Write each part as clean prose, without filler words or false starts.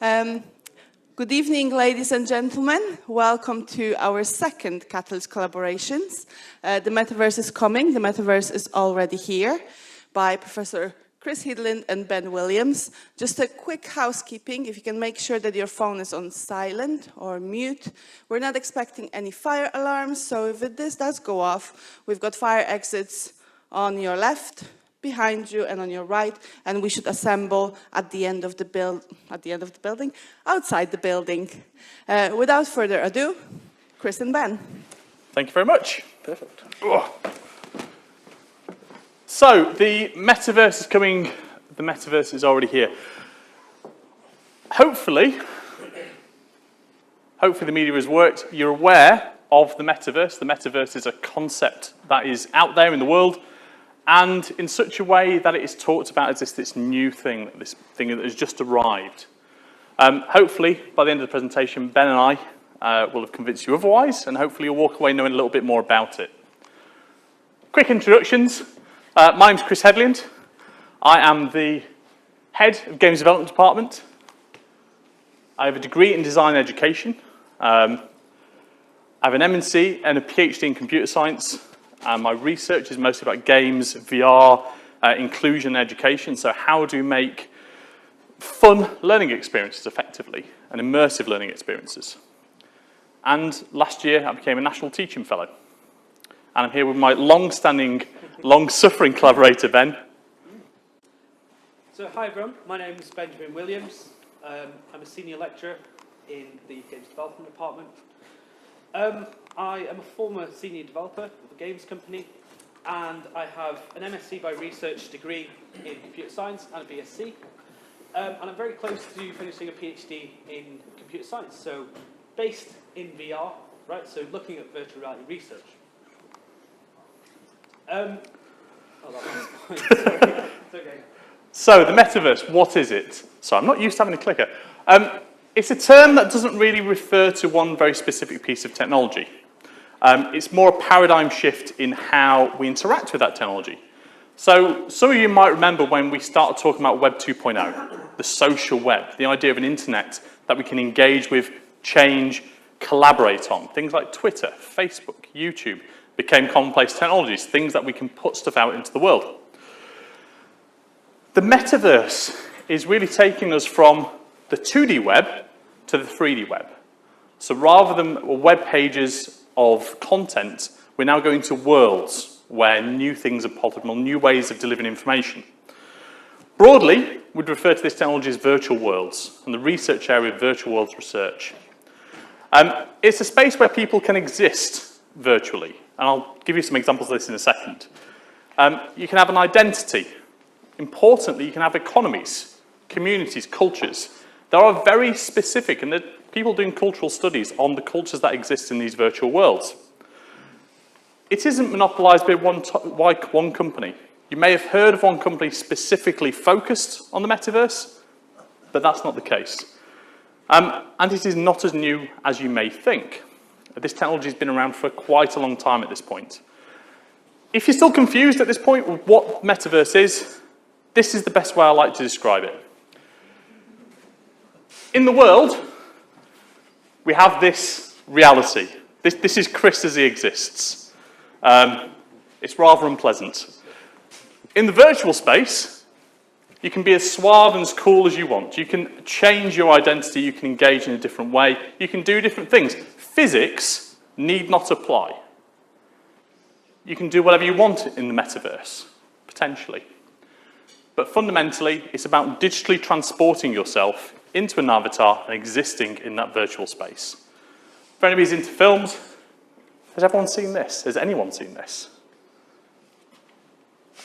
Um, Good evening, ladies and gentlemen. Welcome to our second Catalyst Collaborations. The Metaverse is coming. The Metaverse is already here by Professor Chris Headleand and Ben Williams. Just a quick housekeeping, if you can make sure that your phone is on silent or mute. We're not expecting any fire alarms, so if this does go off, we've got fire exits on your left, behind you and on your right, and we should assemble at the end of the building, outside the building. Without further ado, Chris and Ben. Thank you very much. Perfect. Oh. So the Metaverse is coming. The Metaverse is already here. Hopefully the media has worked. You're aware of the Metaverse. The Metaverse is a concept that is out there in the world, and in such a way that it is talked about as this new thing, this thing that has just arrived. Hopefully, by the end of the presentation, Ben and I will have convinced you otherwise, and hopefully you'll walk away knowing a little bit more about it. Quick introductions. My name's Chris Headleand. I am the head of Games Development Department. I have a degree in design education. I have an M&C and a PhD in computer science. My research is mostly about games, VR, inclusion and education. So how do you make fun learning experiences effectively and immersive learning experiences? And last year I became a National Teaching Fellow. And I'm here with my long-standing, long-suffering collaborator, Ben. So hi everyone, my name is Benjamin Williams. I'm a senior lecturer in the Games Development Department. I am a former senior developer of a games company, and I have an MSc by research degree in computer science and a BSc. And I'm very close to finishing a PhD in computer science, so based in VR, right? So looking at virtual reality research. Oh, that was fine. Sorry. It's okay. So the Metaverse, what is it? So I'm not used to having a clicker. It's a term that doesn't really refer to one very specific piece of technology. It's more a paradigm shift in how we interact with that technology. So some of you might remember when we started talking about Web 2.0, the social web, the idea of an internet that we can engage with, change, collaborate on. Things like Twitter, Facebook, YouTube became commonplace technologies, things that we can put stuff out into the world. The Metaverse is really taking us from the 2D web to the 3D web. So rather than web pages of content, we're now going to worlds where new things are possible, new ways of delivering information. Broadly, we'd refer to this technology as virtual worlds, and the research area of virtual worlds research. It's a space where people can exist virtually, and I'll give you some examples of this in a second. You can have an identity. Importantly, you can have economies, communities, cultures. There are very specific, and there are people doing cultural studies on the cultures that exist in these virtual worlds. It isn't monopolized by one company. You may have heard of one company specifically focused on the Metaverse, but that's not the case. And it is not as new as you may think. This technology has been around for quite a long time at this point. If you're still confused at this point with what Metaverse is, this is the best way I like to describe it. In the world, we have this reality. This is Chris as he exists. It's rather unpleasant. In the virtual space, you can be as suave and as cool as you want. You can change your identity, you can engage in a different way, you can do different things. Physics need not apply. You can do whatever you want in the Metaverse, potentially. But fundamentally, it's about digitally transporting yourself into an avatar and existing in that virtual space. For anybody's into films, has everyone seen this? Has anyone seen this?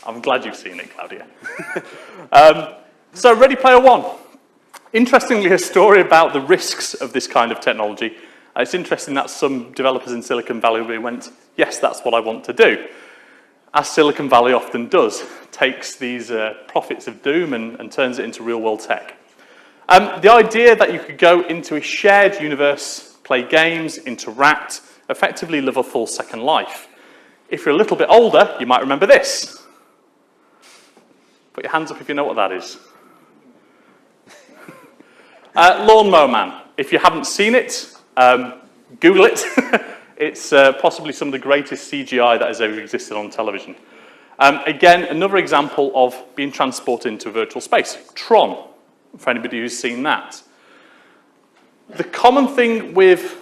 I'm glad you've seen it, Claudia. So Ready Player One. Interestingly, a story about the risks of this kind of technology. It's interesting that some developers in Silicon Valley went, yes, that's what I want to do. As Silicon Valley often does, takes these prophets of doom and turns it into real-world tech. The idea that you could go into a shared universe, play games, interact, effectively live a full second life. If you're a little bit older, you might remember this. Put your hands up if you know what that is. Lawnmower Man. If you haven't seen it, Google it. It's possibly some of the greatest CGI that has ever existed on television. Again, another example of being transported into a virtual space. Tron, for anybody who's seen that. The common thing with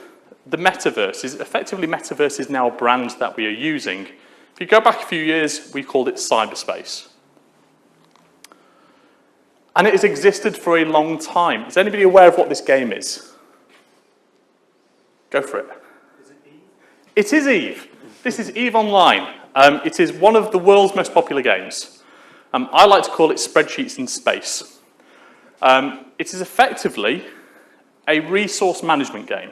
the Metaverse is effectively Metaverse is now a brand that we are using. If you go back a few years, we called it cyberspace. And it has existed for a long time. Is anybody aware of what this game is? Go for it. Is it Eve? It is Eve. This is Eve Online. It is one of the world's most popular games. I like to call it spreadsheets in space. It is effectively a resource management game,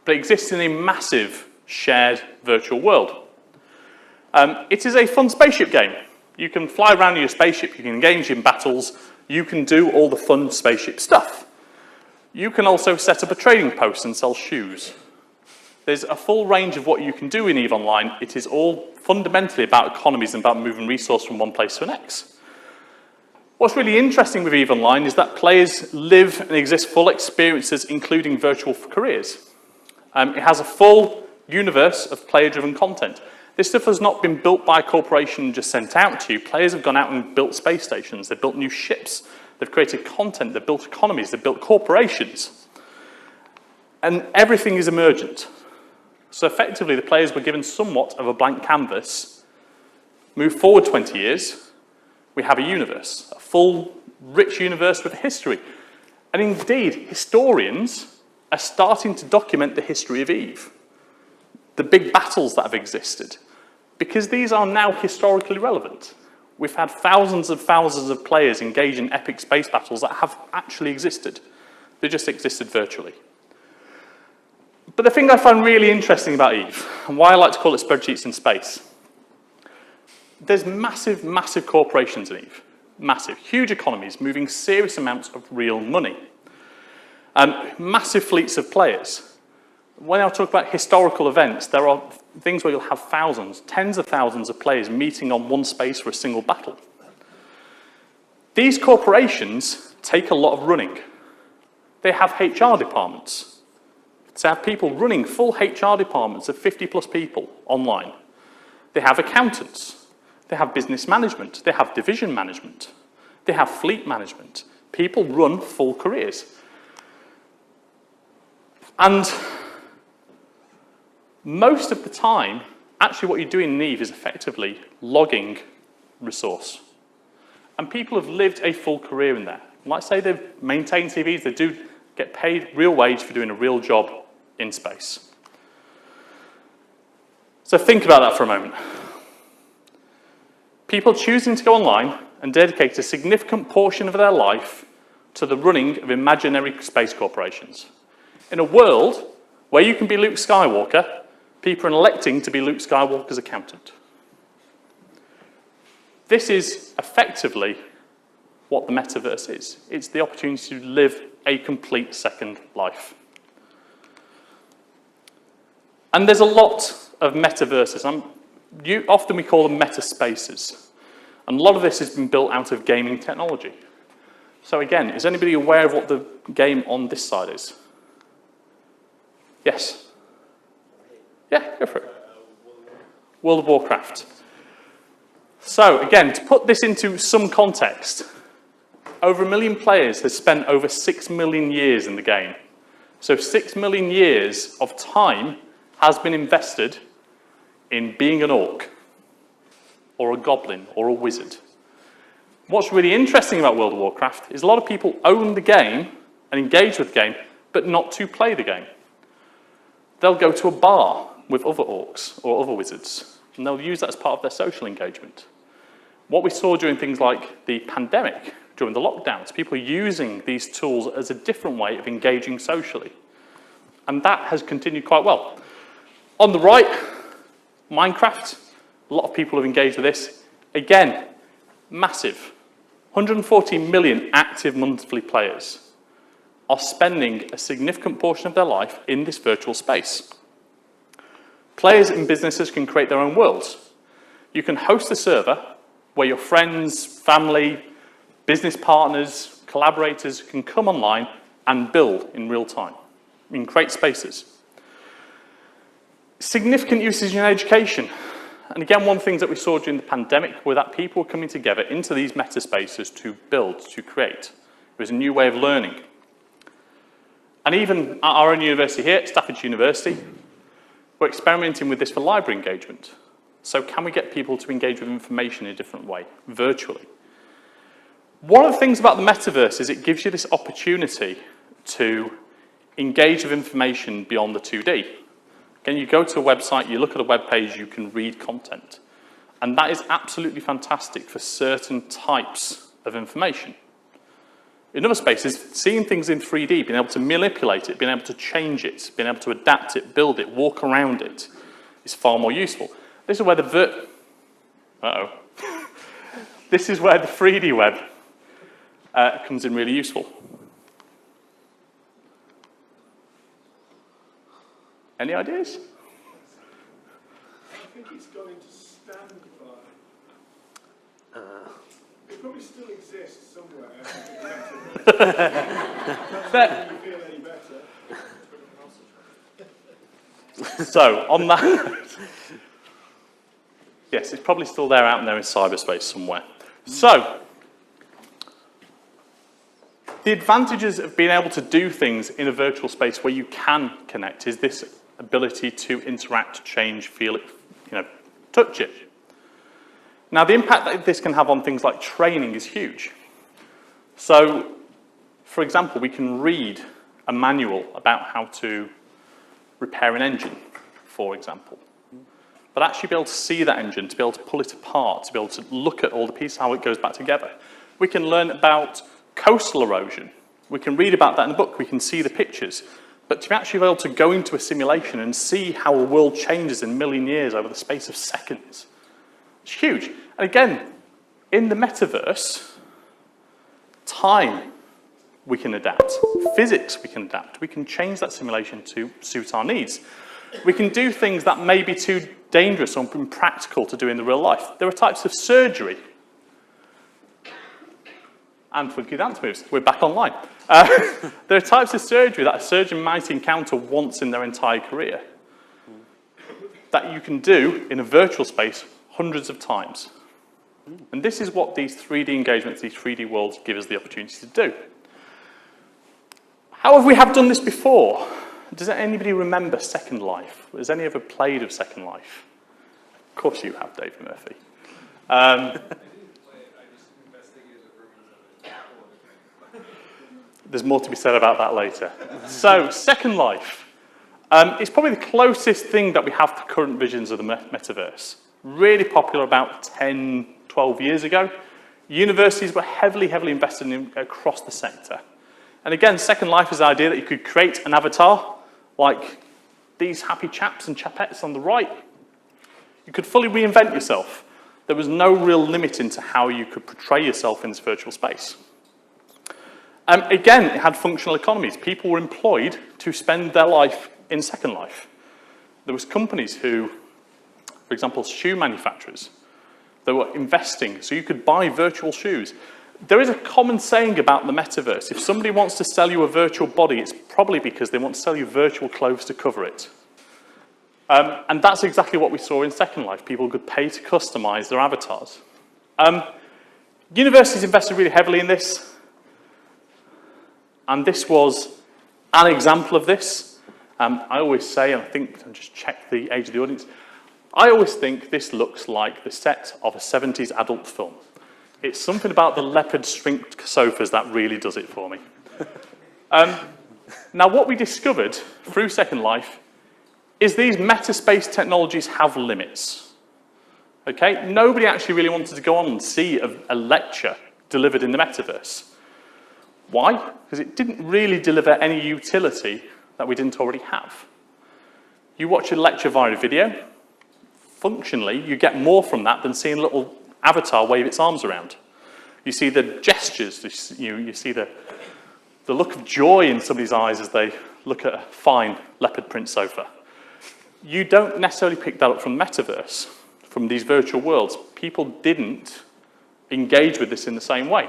but it exists in a massive shared virtual world. It is a fun spaceship game. You can fly around in your spaceship, you can engage in battles, you can do all the fun spaceship stuff. You can also set up a trading post and sell shoes. There's a full range of what you can do in EVE Online. It is all fundamentally about economies and about moving resource from one place to the next. What's really interesting with EVE Online is that players live and exist full experiences, including virtual careers. It has a full universe of player-driven content. This stuff has not been built by a corporation and just sent out to you. Players have gone out and built space stations, they've built new ships, they've created content, they've built economies, they've built corporations. And everything is emergent. So effectively, the players were given somewhat of a blank canvas. Move forward 20 years, we have a universe, a full, rich universe with a history. And indeed, historians are starting to document the history of EVE, the big battles that have existed, because these are now historically relevant. We've had thousands of players engage in epic space battles that have actually existed. They just existed virtually. But the thing I find really interesting about EVE, and why I like to call it spreadsheets in space, there's massive, massive corporations in EVE. Massive, huge economies moving serious amounts of real money. Massive fleets of players. When I talk about historical events, there are things where you'll have thousands, tens of thousands of players meeting on one space for a single battle. These corporations take a lot of running. They have HR departments. To have people running full HR departments of 50+ people online. They have accountants. They have business management. They have division management. They have fleet management. People run full careers. And most of the time, actually what you're doing in EVE is effectively logging resource. And people have lived a full career in there. Like say they've maintained CVs, they do get paid real wage for doing a real job in space. So think about that for a moment. People choosing to go online and dedicate a significant portion of their life to the running of imaginary space corporations. In a world where you can be Luke Skywalker, people are electing to be Luke Skywalker's accountant. This is effectively what the Metaverse is. It's the opportunity to live a complete second life. And there's a lot of metaverses. Often we call them meta spaces. And a lot of this has been built out of gaming technology. So again, is anybody aware of what the game on this side is? Yes? Yeah, go for it. World of Warcraft. So again, to put this into some context, over 1 million players have spent over 6 million years in the game. So 6 million years of time has been invested in being an orc, or a goblin, or a wizard. What's really interesting about World of Warcraft is a lot of people own the game and engage with the game, but not to play the game. They'll go to a bar with other orcs or other wizards, and they'll use that as part of their social engagement. What we saw during things like the pandemic, during the lockdowns, people using these tools as a different way of engaging socially. And that has continued quite well. On the right, Minecraft. A lot of people have engaged with this. Again, massive. 140 million active monthly players are spending a significant portion of their life in this virtual space. Players and businesses can create their own worlds. You can host a server where your friends, family, business partners, collaborators can come online and build in real time, in create spaces. Significant uses in education. And again, one of the things that we saw during the pandemic were that people were coming together into these meta spaces to build, to create. It was a new way of learning. And even at our own university here, at Staffordshire University, we're experimenting with this for library engagement. So can we get people to engage with information in a different way, virtually? One of the things about the metaverse is it gives you this opportunity to engage with information beyond the 2D. Again, you go to a website, you look at a web page, you can read content. And that is absolutely fantastic for certain types of information. In other spaces, seeing things in 3D, being able to manipulate it, being able to change it, being able to adapt it, build it, walk around it, is far more useful. This is where the This is where the 3D web comes in really useful. Any ideas? I think it's gone into standby. It probably still exists somewhere. But, You feel any better? so, on that, yes, it's probably still there out there in cyberspace somewhere. So, the advantages of being able to do things in a virtual space where you can connect is this ability to interact, change, feel it, touch it. Now, the impact that this can have on things like training is huge. So, for example, we can read a manual about how to repair an engine, for example. But actually be able to see that engine, to be able to pull it apart, to be able to look at all the pieces, how it goes back together. We can learn about coastal erosion. We can read about that in the book. We can see the pictures. But to actually be able to go into a simulation and see how a world changes in a million years over the space of seconds, it's huge. And again, in the metaverse, time we can adapt. Physics we can adapt. We can change that simulation to suit our needs. We can do things that may be too dangerous or impractical to do in the real life. There are types of surgery. And funky dance moves. We're back online. There are types of surgery that a surgeon might encounter once in their entire career that you can do in a virtual space hundreds of times. And this is what these 3D engagements, these 3D worlds give us the opportunity to do. How have we done this before? Does anybody remember Second Life? Has any ever played of Second Life? Of course you have, Dave Murphy. There's more to be said about that later. So, Second Life. It's probably the closest thing that we have to current visions of the metaverse. Really popular about 10, 12 years ago. Universities were heavily invested in across the sector. And again, Second Life is the idea that you could create an avatar, like these happy chaps and chapettes on the right. You could fully reinvent yourself. There was no real limit into how you could portray yourself in this virtual space. Again, it had functional economies. People were employed to spend their life in Second Life. There was companies who, for example, shoe manufacturers, they were investing, so you could buy virtual shoes. There is a common saying about the metaverse. If somebody wants to sell you a virtual body, it's probably because they want to sell you virtual clothes to cover it. And that's exactly what we saw in Second Life. People could pay to customize their avatars. Universities invested really heavily in this. And this was an example of this. I always say, and I think, and just check the age of the audience, I always think this looks like the set of a 70s adult film. It's something about the leopard shrink sofas that really does it for me. Now, what we discovered through Second Life is these metaspace technologies have limits. Okay? Nobody actually really wanted to go on and see a lecture delivered in the metaverse. Why? Because it didn't really deliver any utility that we didn't already have. You watch a lecture via a video, functionally, you get more from that than seeing a little avatar wave its arms around. You see the gestures, you see the look of joy in somebody's eyes as they look at a fine leopard print sofa. You don't necessarily pick that up from metaverse, from these virtual worlds. People didn't engage with this in the same way.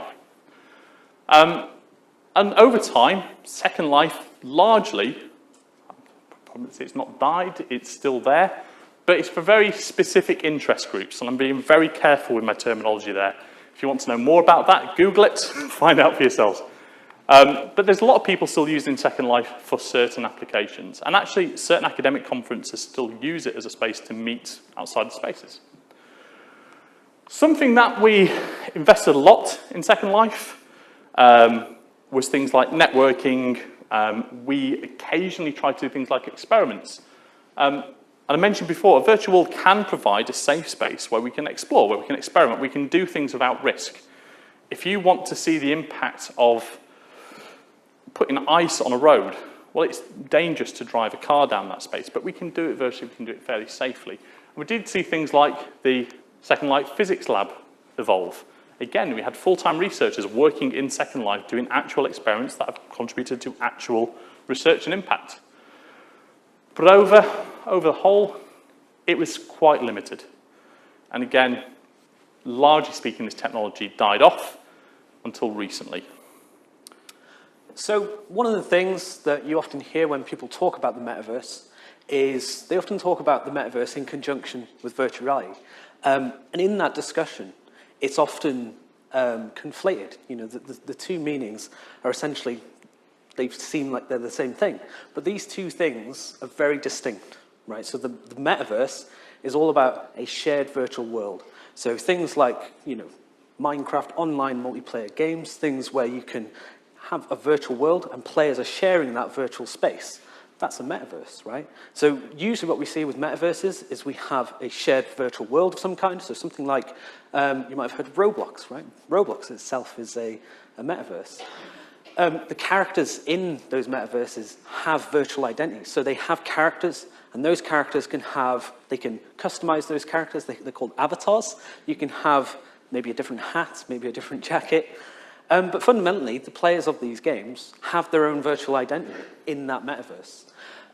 And over time, Second Life largely, probably it's not died, it's still there, but it's for very specific interest groups, and I'm being very careful with my terminology there. If you want to know more about that, Google it, find out for yourselves. But there's a lot of people still using Second Life for certain applications, and actually certain academic conferences still use it as a space to meet outside the spaces. Something that we invested a lot in Second Life was things like networking. We occasionally try to do things like experiments. And I mentioned before, a virtual world can provide a safe space where we can explore, where we can experiment, we can do things without risk. If you want to see the impact of putting ice on a road, well, it's dangerous to drive a car down that space, but we can do it virtually, we can do it fairly safely. And we did see things like the Second Life physics lab evolve. Again, we had full-time researchers working in Second Life doing actual experiments that have contributed to actual research and impact. But over the whole, it was quite limited. And again, largely speaking, this technology died off until recently. So one of the things that you often hear when people talk about the metaverse is they often talk about the metaverse in conjunction with virtual reality. And in that discussion, it's often conflated. You know, the two meanings are essentially, they seem like they're the same thing. But these two things are very distinct, right? So the metaverse is all about a shared virtual world. So things like, you know, Minecraft online multiplayer games, things where you can have a virtual world and players are sharing that virtual space. That's a metaverse, right? So usually what we see with metaverses is we have a shared virtual world of some kind. So something like, you might have heard of Roblox, right? Roblox itself is a metaverse. The characters in those metaverses have virtual identities. So they have characters, and those characters can have, they can customize those characters. They're called avatars. You can have maybe a different hat, maybe a different jacket. But fundamentally, the players of these games have their own virtual identity in that metaverse.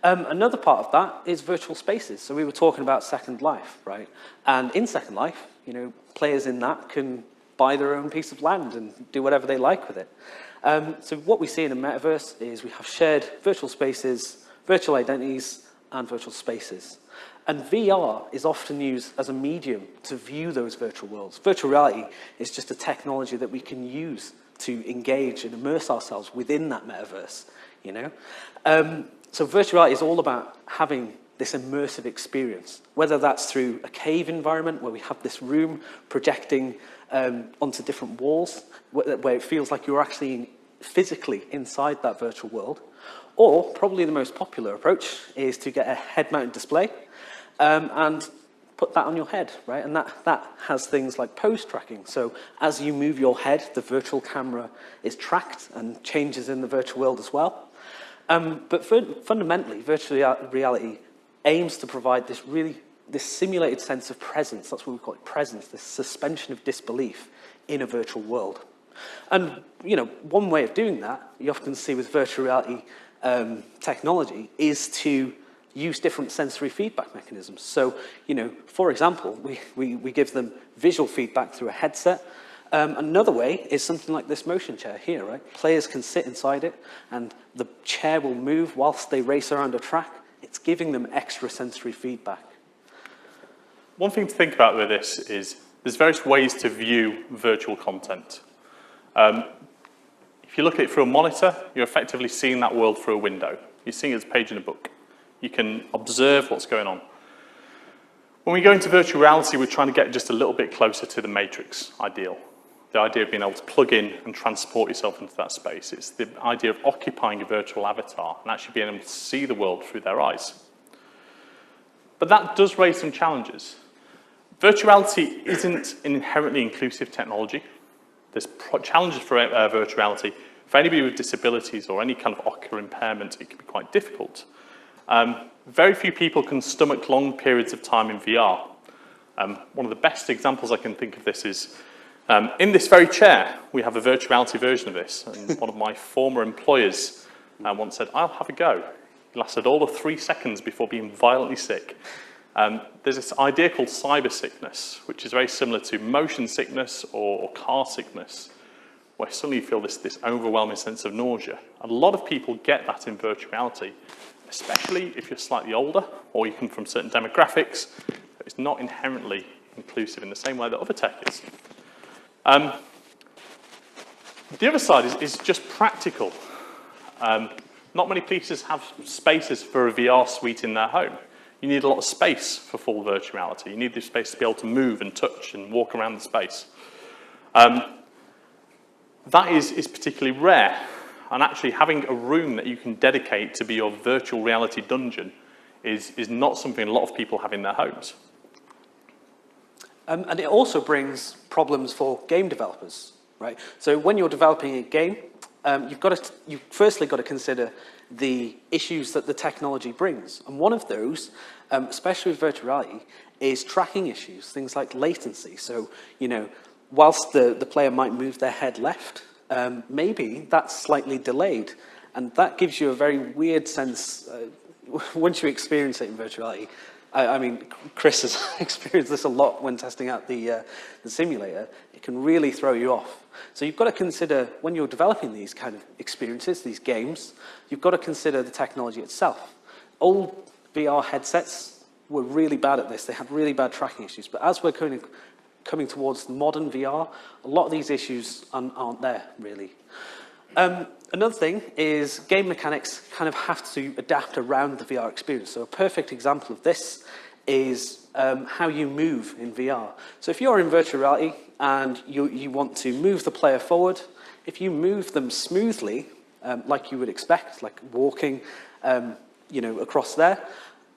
Another part of that is virtual spaces. So we were talking about Second Life, right? And in Second Life, you know, players in that can buy their own piece of land and do whatever they like with it. So what we see in a metaverse is we have shared virtual spaces, virtual identities, and virtual spaces. And VR is often used as a medium to view those virtual worlds. Virtual reality is just a technology that we can use to engage and immerse ourselves within that metaverse, you know? So virtual reality is all about having this immersive experience, whether that's through a cave environment where we have this room projecting onto different walls, where it feels like you're actually physically inside that virtual world, or probably the most popular approach is to get a head-mounted display and put that on your head, right? And that has things like pose tracking. So as you move your head, the virtual camera is tracked and changes in the virtual world as well. But fundamentally, virtual reality aims to provide this simulated sense of presence. That's what we call it, presence, this suspension of disbelief in a virtual world. And, you know, one way of doing that, you often see with virtual reality technology, is to use different sensory feedback mechanisms. So, you know, for example, we give them visual feedback through a headset. Another way is something like this motion chair here, right? Players can sit inside it, and the chair will move whilst they race around a track. It's giving them extra sensory feedback. One thing to think about with this is there's various ways to view virtual content. If you look at it through a monitor, you're effectively seeing that world through a window. You're seeing it as a page in a book. You can observe what's going on. When we go into virtual reality, we're trying to get just a little bit closer to the Matrix ideal. The idea of being able to plug in and transport yourself into that space. It's the idea of occupying a virtual avatar and actually being able to see the world through their eyes. But that does raise some challenges. Virtuality isn't an inherently inclusive technology. There's challenges for virtuality. For anybody with disabilities or any kind of ocular impairment, it can be quite difficult. Very few people can stomach long periods of time in VR. One of the best examples I can think of this is, in this very chair, we have a virtuality version of this. And one of my former employers once said, "I'll have a go." It lasted all of 3 seconds before being violently sick. There's this idea called cyber sickness, which is very similar to motion sickness or car sickness, where suddenly you feel this overwhelming sense of nausea. A lot of people get that in virtual reality, especially if you're slightly older or you come from certain demographics. It's not inherently inclusive in the same way that other tech is. The other side is just practical. Not many places have spaces for a VR suite in their home. You need a lot of space for full virtual reality. You need the space to be able to move and touch and walk around the space. That is particularly rare. And actually having a room that you can dedicate to be your virtual reality dungeon is not something a lot of people have in their homes. And it also brings problems for game developers, right? So when you're developing a game, you've firstly got to consider the issues that the technology brings. And one of those, especially with virtual reality, is tracking issues, things like latency. So, whilst the player might move their head left, maybe that's slightly delayed. And that gives you a very weird sense, once you experience it in virtual reality. I mean, Chris has experienced this a lot when testing out the simulator. It can really throw you off. So you've got to consider, when you're developing these kind of experiences, these games, you've got to consider the technology itself. Old VR headsets were really bad at this. They had really bad tracking issues. But as we're coming towards modern VR, a lot of these issues aren't there, really. Another thing is game mechanics kind of have to adapt around the VR experience. So a perfect example of this is how you move in VR. So if you're in virtual reality and you want to move the player forward, if you move them smoothly, like you would expect, like walking across there,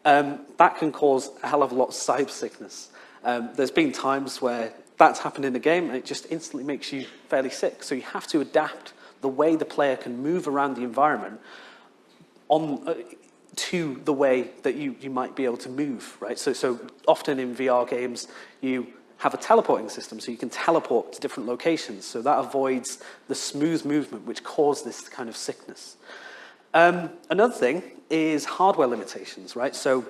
that can cause a hell of a lot of cyber sickness. There's been times where that's happened in a game and it just instantly makes you fairly sick. So you have to adapt the way the player can move around the environment to the way that you might be able to move, right? So often in VR games, you have a teleporting system, so you can teleport to different locations. So that avoids the smooth movement, which causes this kind of sickness. Another thing is hardware limitations, right? So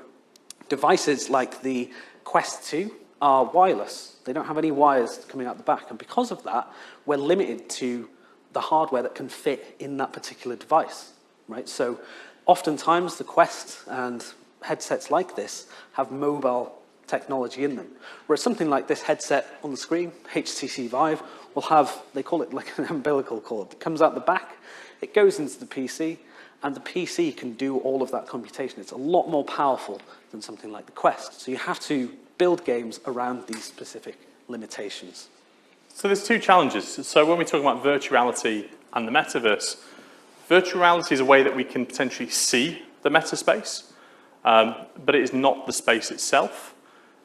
devices like the Quest 2 are wireless. They don't have any wires coming out the back. And because of that, we're limited to the hardware that can fit in that particular device, right? So oftentimes the Quest and headsets like this have mobile technology in them. Whereas something like this headset on the screen, HTC Vive, will have, they call it like an umbilical cord. It comes out the back, it goes into the PC, and the PC can do all of that computation. It's a lot more powerful than something like the Quest. So you have to build games around these specific limitations. So there's two challenges. So when we talk about virtual reality and the metaverse, virtual reality is a way that we can potentially see the meta space, but it is not the space itself.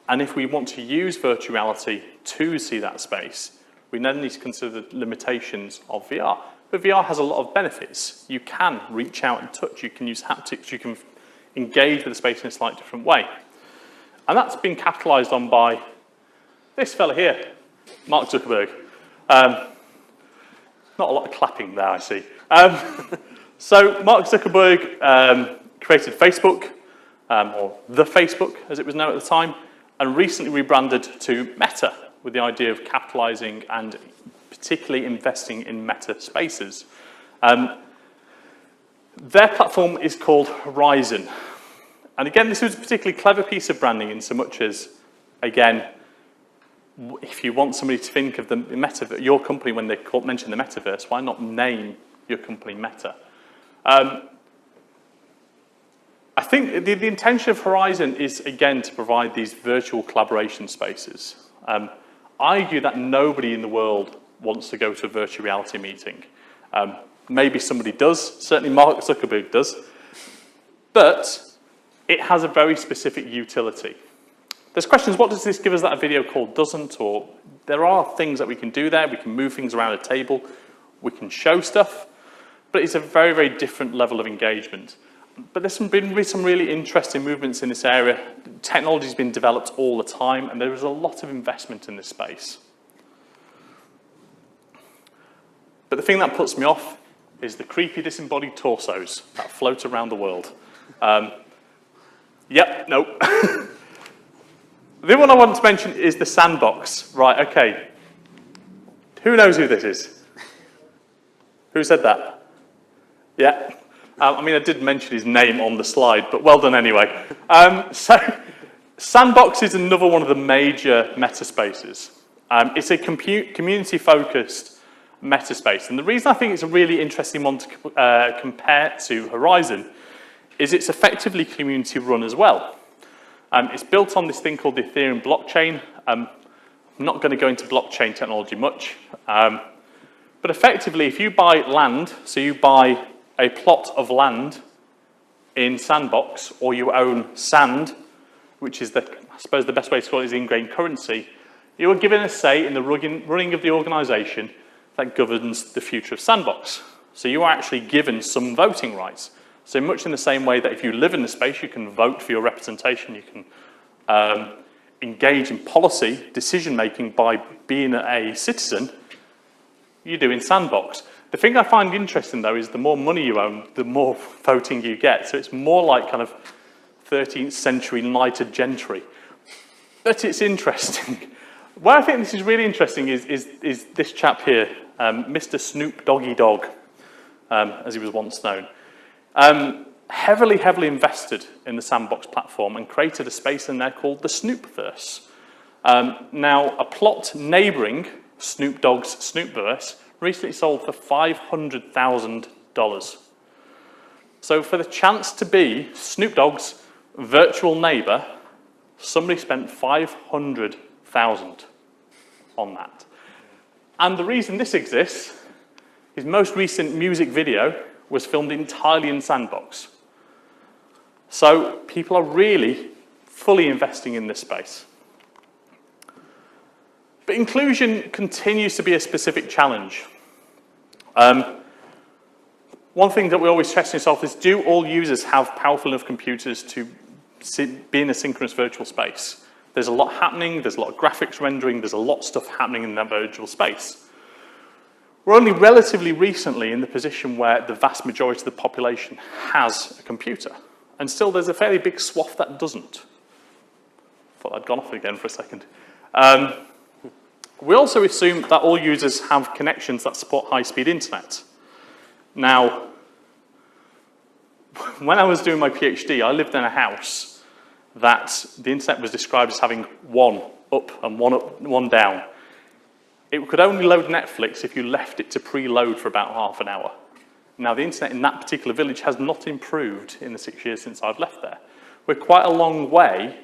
And if we want to use virtual reality to see that space, we then need to consider the limitations of VR. But VR has a lot of benefits. You can reach out and touch, you can use haptics, you can engage with the space in a slightly different way. And that's been capitalized on by this fella here, Mark Zuckerberg. Not a lot of clapping there, I see. So Mark Zuckerberg created Facebook, or the Facebook, as it was known at the time, and recently rebranded to Meta, with the idea of capitalizing and particularly investing in meta spaces. Their platform is called Horizon. And again, this was a particularly clever piece of branding in so much as, again, if you want somebody to think of your company when they mention the metaverse, why not name your company Meta? I think the intention of Horizon is, again, to provide these virtual collaboration spaces. I argue that nobody in the world wants to go to a virtual reality meeting. Maybe somebody does, certainly Mark Zuckerberg does, but it has a very specific utility. There's questions, what does this give us that a video call doesn't? Or there are things that we can do there. We can move things around a table. We can show stuff. But it's a very, very different level of engagement. But there's been some really interesting movements in this area. Technology's been developed all the time, and there is a lot of investment in this space. But the thing that puts me off is the creepy disembodied torsos that float around the world. Yep, nope. The other one I want to mention is the sandbox. Right, okay. Who knows who this is? Who said that? Yeah. I mean, I did mention his name on the slide, but well done anyway. So, Sandbox is another one of the major meta spaces. It's a community-focused meta space. And the reason I think it's a really interesting one to compare to Horizon is it's effectively community-run as well. It's built on this thing called the Ethereum blockchain. I'm not going to go into blockchain technology much. But effectively, if you buy land, so you buy a plot of land in Sandbox, or you own sand, which is, I suppose the best way to call it is in-grain currency, you are given a say in the running of the organisation that governs the future of Sandbox. So you are actually given some voting rights. So much in the same way that if you live in the space, you can vote for your representation, you can engage in policy decision-making by being a citizen, you do in Sandbox. The thing I find interesting, though, is the more money you own, the more voting you get. So it's more like kind of 13th century knighted gentry. But it's interesting. Where I think this is really interesting is this chap here, Mr. Snoop Doggy Dogg, as he was once known. Heavily invested in the Sandbox platform and created a space in there called the Snoopverse. Now, a plot neighbouring Snoop Dogg's Snoopverse recently sold for $500,000. So for the chance to be Snoop Dogg's virtual neighbour, somebody spent $500,000 on that. And the reason this exists, his most recent music video was filmed entirely in Sandbox. So people are really fully investing in this space. But inclusion continues to be a specific challenge. One thing that we always stress to ourselves is, do all users have powerful enough computers to be in a synchronous virtual space? There's a lot happening, there's a lot of graphics rendering, there's a lot of stuff happening in that virtual space. We're only relatively recently in the position where the vast majority of the population has a computer. And still there's a fairly big swath that doesn't. Thought I'd gone off again for a second. We also assume that all users have connections that support high-speed internet. Now, when I was doing my PhD, I lived in a house that the internet was described as having one up and one down. It could only load Netflix if you left it to preload for about half an hour. Now, the internet in that particular village has not improved in the 6 years since I've left there. We're quite a long way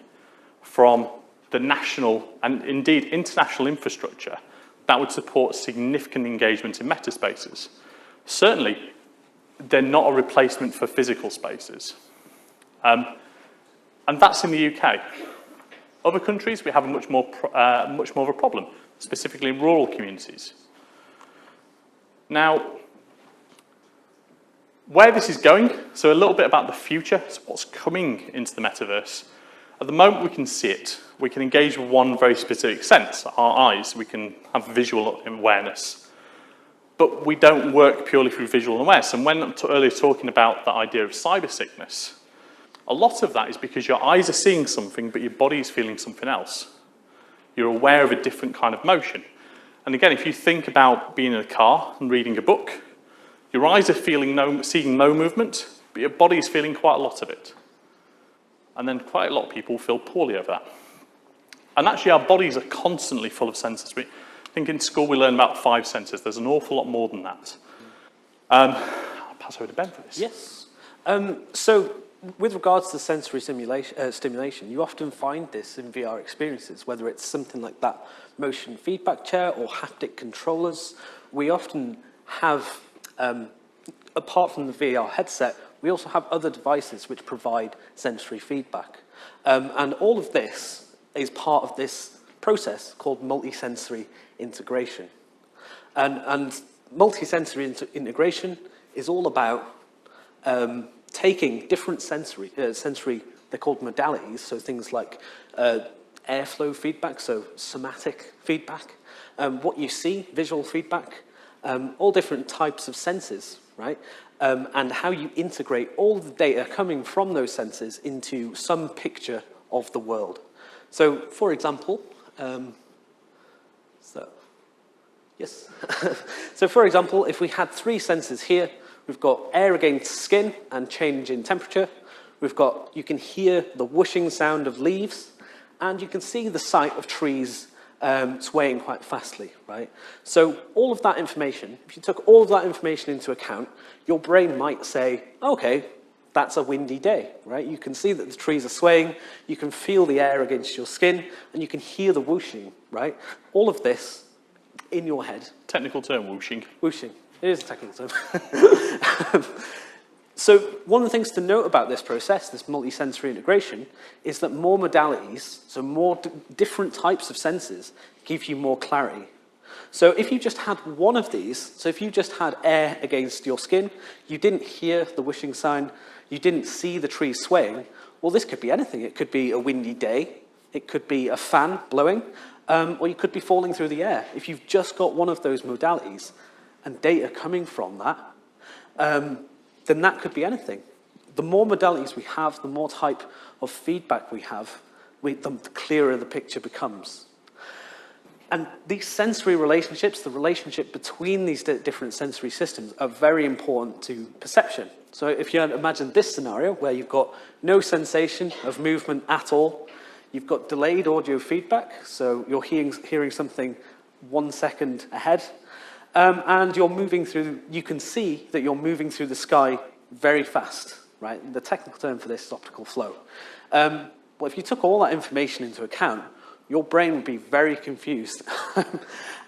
from the national and indeed international infrastructure that would support significant engagement in metaspaces. Certainly, they're not a replacement for physical spaces. And that's in the UK. Other countries, we have a much more of a problem, specifically in rural communities. Now, where this is going, so a little bit about the future, so what's coming into the metaverse. At the moment, we can see it. We can engage with one very specific sense, our eyes. We can have visual awareness. But we don't work purely through visual awareness. And when I'm earlier talking about the idea of cyber sickness, a lot of that is because your eyes are seeing something, but your body is feeling something else. You're aware of a different kind of motion. And again, if you think about being in a car and reading a book, your eyes are seeing no movement, but your body is feeling quite a lot of it. And then quite a lot of people feel poorly over that. And actually, our bodies are constantly full of sensors. I think in school we learn about 5 sensors. There's an awful lot more than that. I'll pass over to Ben for this. Yes. So with regards to sensory stimulation, you often find this in VR experiences, whether it's something like that motion feedback chair or haptic controllers. We often have, apart from the VR headset, we also have other devices which provide sensory feedback. And all of this is part of this process called multisensory integration. And multisensory integration is all about taking different sensory, they're called modalities, so things like airflow feedback, so somatic feedback, what you see, visual feedback, all different types of senses, right? And how you integrate all the data coming from those senses into some picture of the world. So, for example, Yes. So for example, if we had 3 sensors here, we've got air against skin and change in temperature. We've got, you can hear the whooshing sound of leaves, and you can see the sight of trees swaying quite fastly, right? So all of that information, if you took all of that information into account, your brain might say, okay, that's a windy day, right? You can see that the trees are swaying, you can feel the air against your skin, and you can hear the whooshing, right? All of this in your head. Technical term, whooshing. Whooshing. It is a technical term. So one of the things to note about this process, this multi-sensory integration, is that more modalities, so more different types of sensors, give you more clarity. So if you just had one of these, so if you just had air against your skin, you didn't hear the whooshing sound, you didn't see the trees swaying, well, this could be anything. It could be a windy day, it could be a fan blowing, or you could be falling through the air. If you've just got one of those modalities and data coming from that, then that could be anything. The more modalities we have, the more type of feedback we have, the clearer the picture becomes. And these sensory relationships, the relationship between these different sensory systems, are very important to perception. So if you imagine this scenario where you've got no sensation of movement at all, you've got delayed audio feedback, so you're hearing something 1 second ahead, and you're moving through, you can see that you're moving through the sky very fast, right? The technical term for this is optical flow. Well, if you took all that information into account, your brain would be very confused.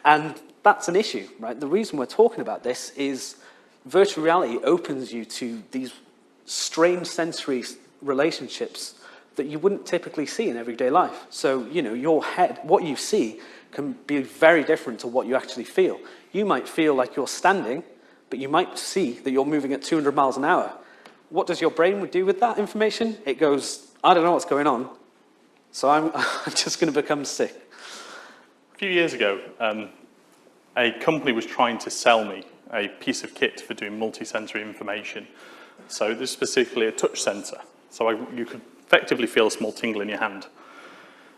And that's an issue, right? The reason we're talking about this is virtual reality opens you to these strange sensory relationships that you wouldn't typically see in everyday life. So, you know, your head, what you see can be very different to what you actually feel. You might feel like you're standing, but you might see that you're moving at 200 miles an hour. What does your brain do with that information? It goes, I don't know what's going on, so I'm just going to become sick. A few years ago, a company was trying to sell me a piece of kit for doing multi-sensory information. So this is specifically a touch sensor. So you could effectively feel a small tingle in your hand.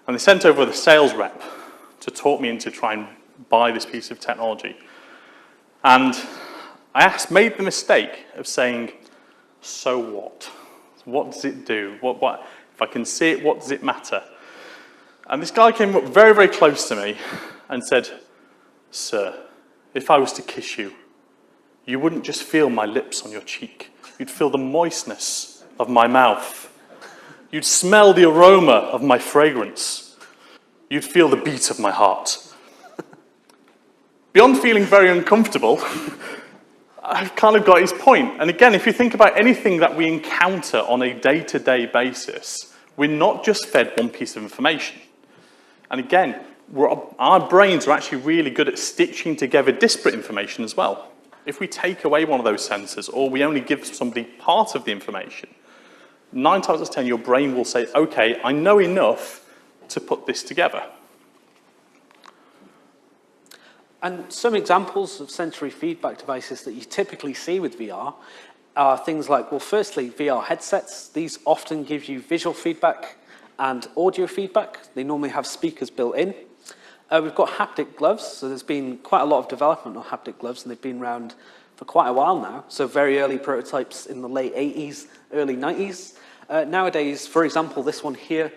And they sent over the sales rep to talk me into trying to buy this piece of technology. And I made the mistake of saying, so what? What does it do? What? If I can see it, what does it matter? And this guy came up very, very close to me and said, sir, if I was to kiss you, you wouldn't just feel my lips on your cheek. You'd feel the moistness of my mouth. You'd smell the aroma of my fragrance. You'd feel the beat of my heart. Beyond feeling very uncomfortable, I've kind of got his point. And again, if you think about anything that we encounter on a day-to-day basis, we're not just fed one piece of information. And again, our brains are actually really good at stitching together disparate information as well. If we take away one of those sensors, or we only give somebody part of the information, 9 times out of 10, your brain will say, okay, I know enough to put this together. And some examples of sensory feedback devices that you typically see with VR are things like, well, firstly, VR headsets. These often give you visual feedback and audio feedback. They normally have speakers built in. We've got haptic gloves. So there's been quite a lot of development on haptic gloves, and they've been around for quite a while now. So very early prototypes in the late 80s, early 90s. Nowadays, for example, this one here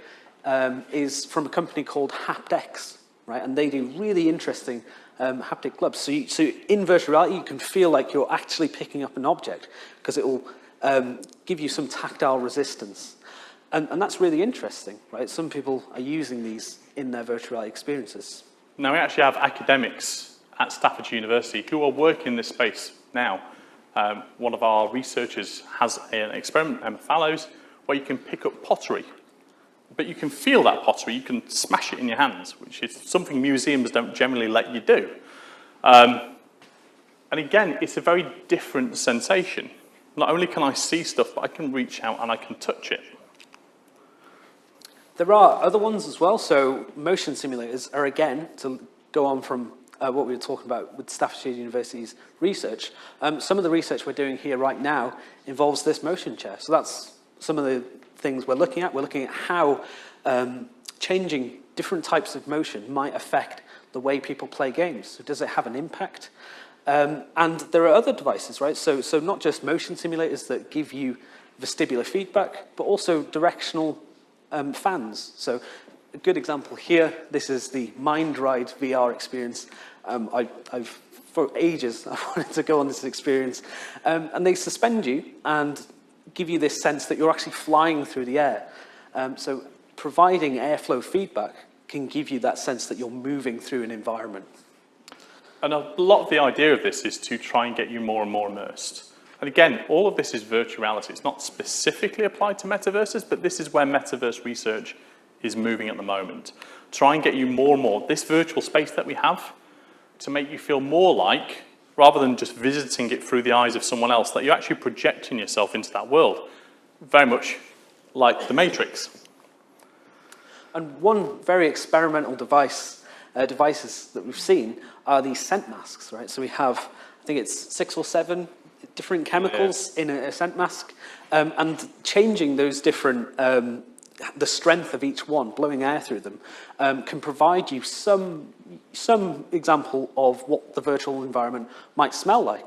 is from a company called Haptex, right? And they do really interesting haptic gloves. So in virtual reality, you can feel like you're actually picking up an object because it will give you some tactile resistance. And that's really interesting, right? Some people are using these in their virtual reality experiences. Now, we actually have academics at Staffordshire University who are working in this space now. One of our researchers has an experiment, Emma Fallows, where you can pick up pottery. But you can feel that pottery, you can smash it in your hands, which is something museums don't generally let you do. And again, it's a very different sensation. Not only can I see stuff, but I can reach out and I can touch it. There are other ones as well. So motion simulators are, again, to go on from what we were talking about with Staffordshire University's research. Some of the research we're doing here right now involves this motion chair. So that's some of the things we're looking at. We're looking at how changing different types of motion might affect the way people play games? So does it have an impact? And there are other devices, right? So not just motion simulators that give you vestibular feedback, but also directional fans. So a good example here, this is the Mind Ride VR experience. I've for ages, I wanted to go on this experience. And they suspend you and give you this sense that you're actually flying through the air. So providing airflow feedback can give you that sense that you're moving through an environment. And a lot of the idea of this is to try and get you more and more immersed. And again, all of this is virtual reality. It's not specifically applied to metaverses, but this is where metaverse research is moving at the moment. Try and get you more and more, this virtual space that we have, to make you feel more like, rather than just visiting it through the eyes of someone else, that you're actually projecting yourself into that world. Very much like the Matrix. And one very experimental devices that we've seen are these scent masks, right? So we have, I think it's 6 or 7 different chemicals in a scent mask, and changing those different, the strength of each one, blowing air through them, can provide you some example of what the virtual environment might smell like.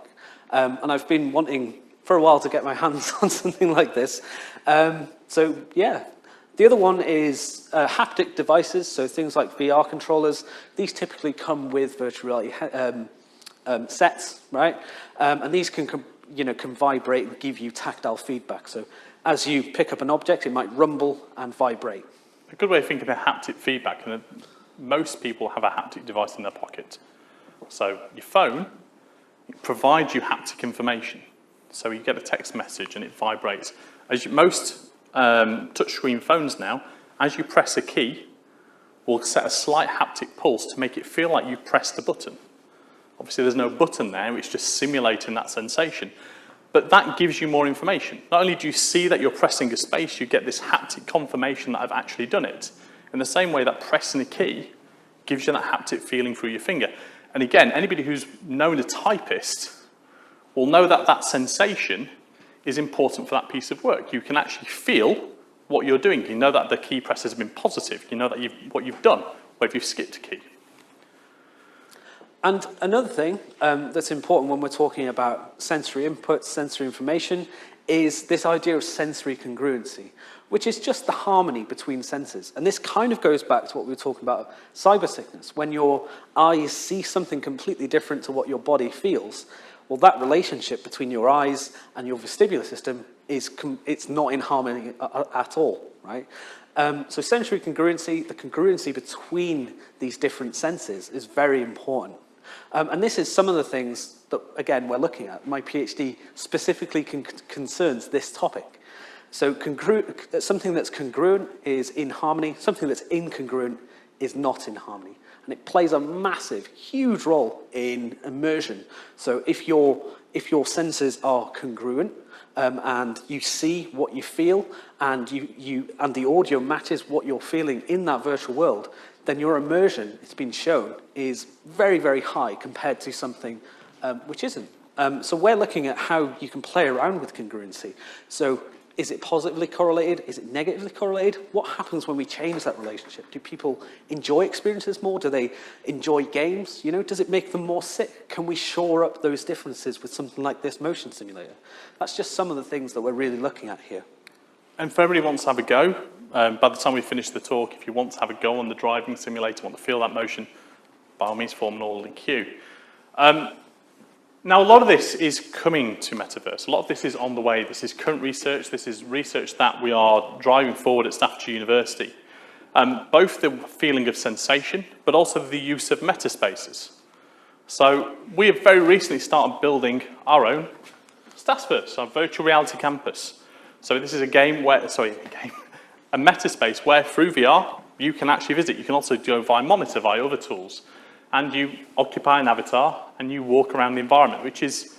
And I've been wanting for a while to get my hands on something like this. So yeah. The other one is haptic devices, so things like VR controllers. These typically come with virtual reality sets, right? And these can vibrate and give you tactile feedback. So as you pick up an object, it might rumble and vibrate. A good way of thinking of haptic feedback, and most people have a haptic device in their pocket. So your phone provides you haptic information. So you get a text message and it vibrates. Most touchscreen phones now, as you press a key, will set a slight haptic pulse to make it feel like you pressed the button. Obviously, there's no button there, it's just simulating that sensation. But that gives you more information. Not only do you see that you're pressing a space, you get this haptic confirmation that I've actually done it. In the same way that pressing a key gives you that haptic feeling through your finger. And again, anybody who's known a typist will know that that sensation is important for that piece of work. You can actually feel what you're doing. You know that the key press has been positive. You know that what you've done, or if you've skipped a key. And another thing that's important when we're talking about sensory input, sensory information, is this idea of sensory congruency, which is just the harmony between senses. And this kind of goes back to what we were talking about, cyber sickness. When your eyes see something completely different to what your body feels, well, that relationship between your eyes and your vestibular system it's not in harmony at all, right? So sensory congruency, the congruency between these different senses is very important. And this is some of the things that, again, we're looking at. My PhD specifically concerns this topic. So something that's congruent is in harmony, something that's incongruent is not in harmony. And it plays a massive, huge role in immersion. So if your senses are congruent and you see what you feel and and the audio matches what you're feeling in that virtual world, then your immersion, it's been shown, is very, very high compared to something which isn't. So we're looking at how you can play around with congruency. So is it positively correlated? Is it negatively correlated? What happens when we change that relationship? Do people enjoy experiences more? Do they enjoy games? Does it make them more sick? Can we shore up those differences with something like this motion simulator? That's just some of the things that we're really looking at here. And for everybody who wants to have a go, by the time we finish the talk, if you want to have a go on the driving simulator, want to feel that motion, by all means form an orderly queue. Now, a lot of this is coming to Metaverse. A lot of this is on the way. This is current research. This is research that we are driving forward at Staffordshire University. Both the feeling of sensation, but also the use of metaspaces. So we have very recently started building our own Staffverse, our virtual reality campus. So this is a metaspace where through VR, you can actually visit. You can also go via monitor, via other tools. And you occupy an avatar and you walk around the environment, which has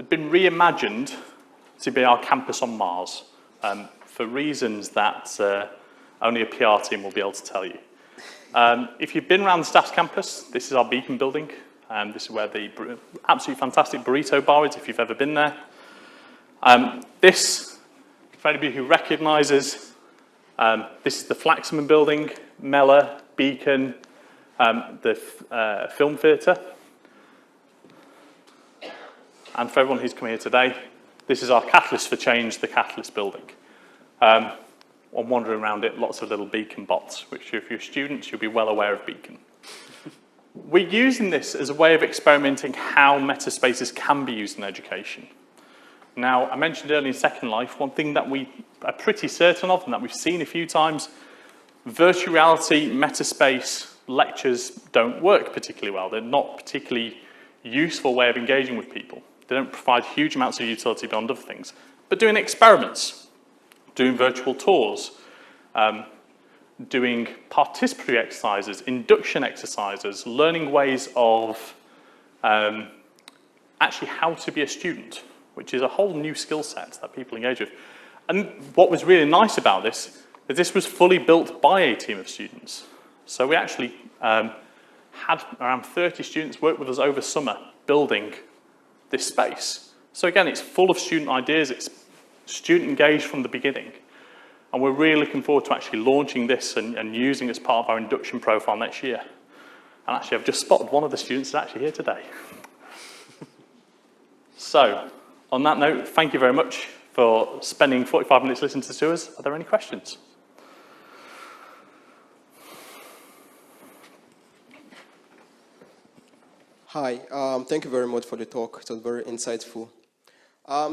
been reimagined to be our campus on Mars for reasons that only a PR team will be able to tell you. If you've been around the Staff's campus, this is our beacon building. This is where the absolutely fantastic burrito bar is, if you've ever been there. This, for anybody who recognises, this is the Flaxman building, Mellor, Beacon. film theatre. And for everyone who's come here today, this is our Catalyst for Change, the Catalyst building. I'm wandering around it, lots of little beacon bots, which if you're students, you'll be well aware of Beacon. We're using this as a way of experimenting how meta spaces can be used in education. Now, I mentioned earlier in Second Life, one thing that we are pretty certain of and that we've seen a few times, virtual reality, meta space lectures don't work particularly well. They're not particularly useful way of engaging with people. They don't provide huge amounts of utility beyond other things. But doing experiments, doing virtual tours, doing participatory exercises, induction exercises, learning ways of actually how to be a student, which is a whole new skill set that people engage with. And what was really nice about this is this was fully built by a team of students. So we actually had around 30 students work with us over summer building this space. So again, it's full of student ideas, it's student engaged from the beginning. And we're really looking forward to actually launching this and using it as part of our induction profile next year. And actually, I've just spotted one of the students is actually here today. So, on that note, thank you very much for spending 45 minutes listening to us. Are there any questions? Hi, thank you very much for the talk. It was very insightful.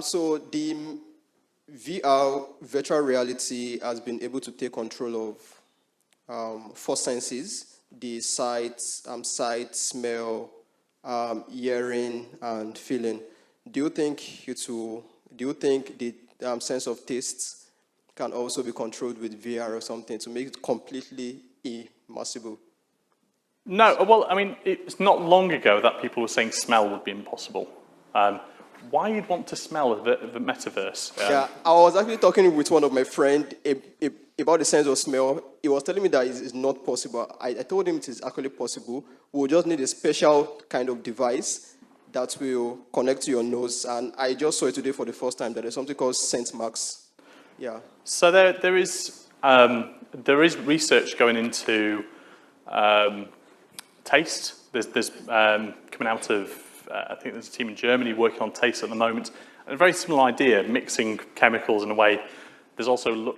So the VR, virtual reality, has been able to take control of 4 senses: the sight, smell, hearing, and feeling. Do you think the sense of taste can also be controlled with VR or something to make it completely immersible? No, well, I mean, it's not long ago that people were saying smell would be impossible. Why you'd want to smell the metaverse? Yeah, I was actually talking with one of my friends about the sense of smell. He was telling me that it's not possible. I told him it is actually possible. We'll just need a special kind of device that will connect to your nose. And I just saw it today for the first time. That there's something called scent marks. Yeah. So there is research going into taste. There's coming out of, I think there's a team in Germany working on taste at the moment. And a very similar idea, mixing chemicals in a way. There's also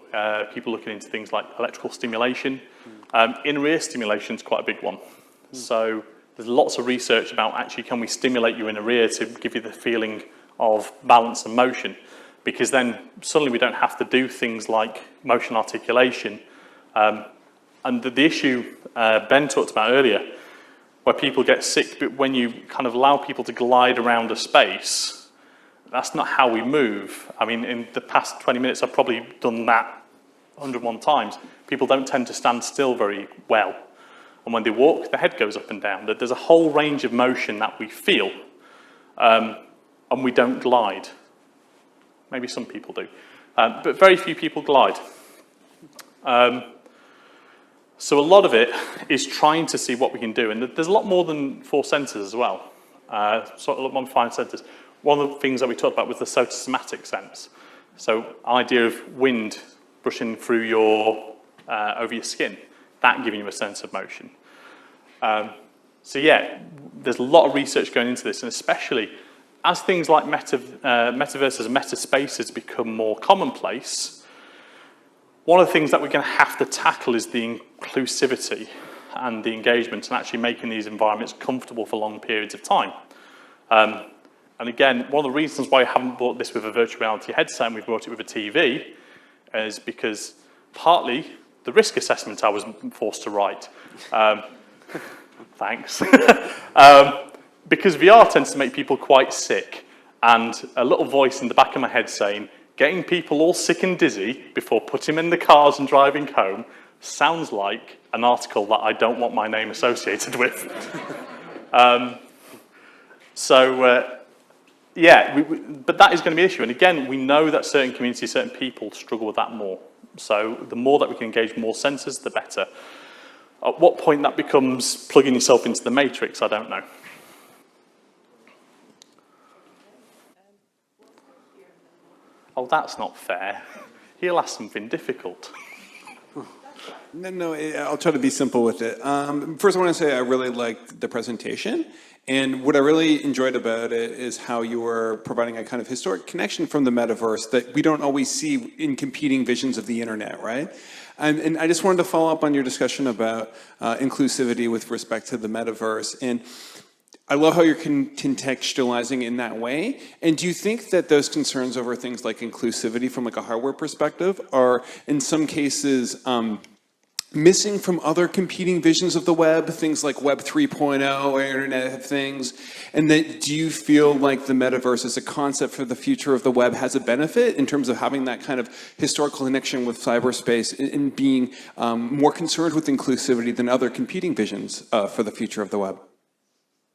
people looking into things like electrical stimulation. In-ear stimulation is quite a big one. So there's lots of research about actually can we stimulate your inner ear to give you the feeling of balance and motion. Because then suddenly we don't have to do things like motion articulation. And the issue Ben talked about earlier, where people get sick, but when you kind of allow people to glide around a space, that's not how we move. I mean, in the past 20 minutes, I've probably done that 101 times. People don't tend to stand still very well. And when they walk, the head goes up and down. There's a whole range of motion that we feel, and we don't glide. Maybe some people do, but very few people glide. So a lot of it is trying to see what we can do. And there's a lot more than 4 senses as well. So a lot more than 5 senses. One of the things that we talked about was the sotosomatic sense. So idea of wind brushing through your, over your skin, that giving you a sense of motion. So yeah, there's a lot of research going into this, and especially as things like metaverses and meta spaces become more commonplace, one of the things that we're going to have to tackle is the inclusivity and the engagement and actually making these environments comfortable for long periods of time. And again, one of the reasons why I haven't brought this with a virtual reality headset and we've brought it with a TV is because partly the risk assessment I was forced to write. Thanks. Because VR tends to make people quite sick, and a little voice in the back of my head saying, getting people all sick and dizzy before putting them in the cars and driving home sounds like an article that I don't want my name associated with. Yeah, but that is going to be an issue. And again, we know that certain communities, certain people struggle with that more. So the more that we can engage more sensors, the better. At what point that becomes plugging yourself into the matrix, I don't know. Oh, that's not fair. He'll ask something difficult. No, I'll try to be simple with it. First, I want to say I really liked the presentation. And what I really enjoyed about it is how you were providing a kind of historic connection from the metaverse that we don't always see in competing visions of the internet, right? And I just wanted to follow up on your discussion about inclusivity with respect to the metaverse. And I love how you're contextualizing in that way. And do you think that those concerns over things like inclusivity from like a hardware perspective are in some cases missing from other competing visions of the web, things like Web 3.0 or Internet of Things? And that do you feel like the metaverse as a concept for the future of the web has a benefit in terms of having that kind of historical connection with cyberspace and being more concerned with inclusivity than other competing visions for the future of the web?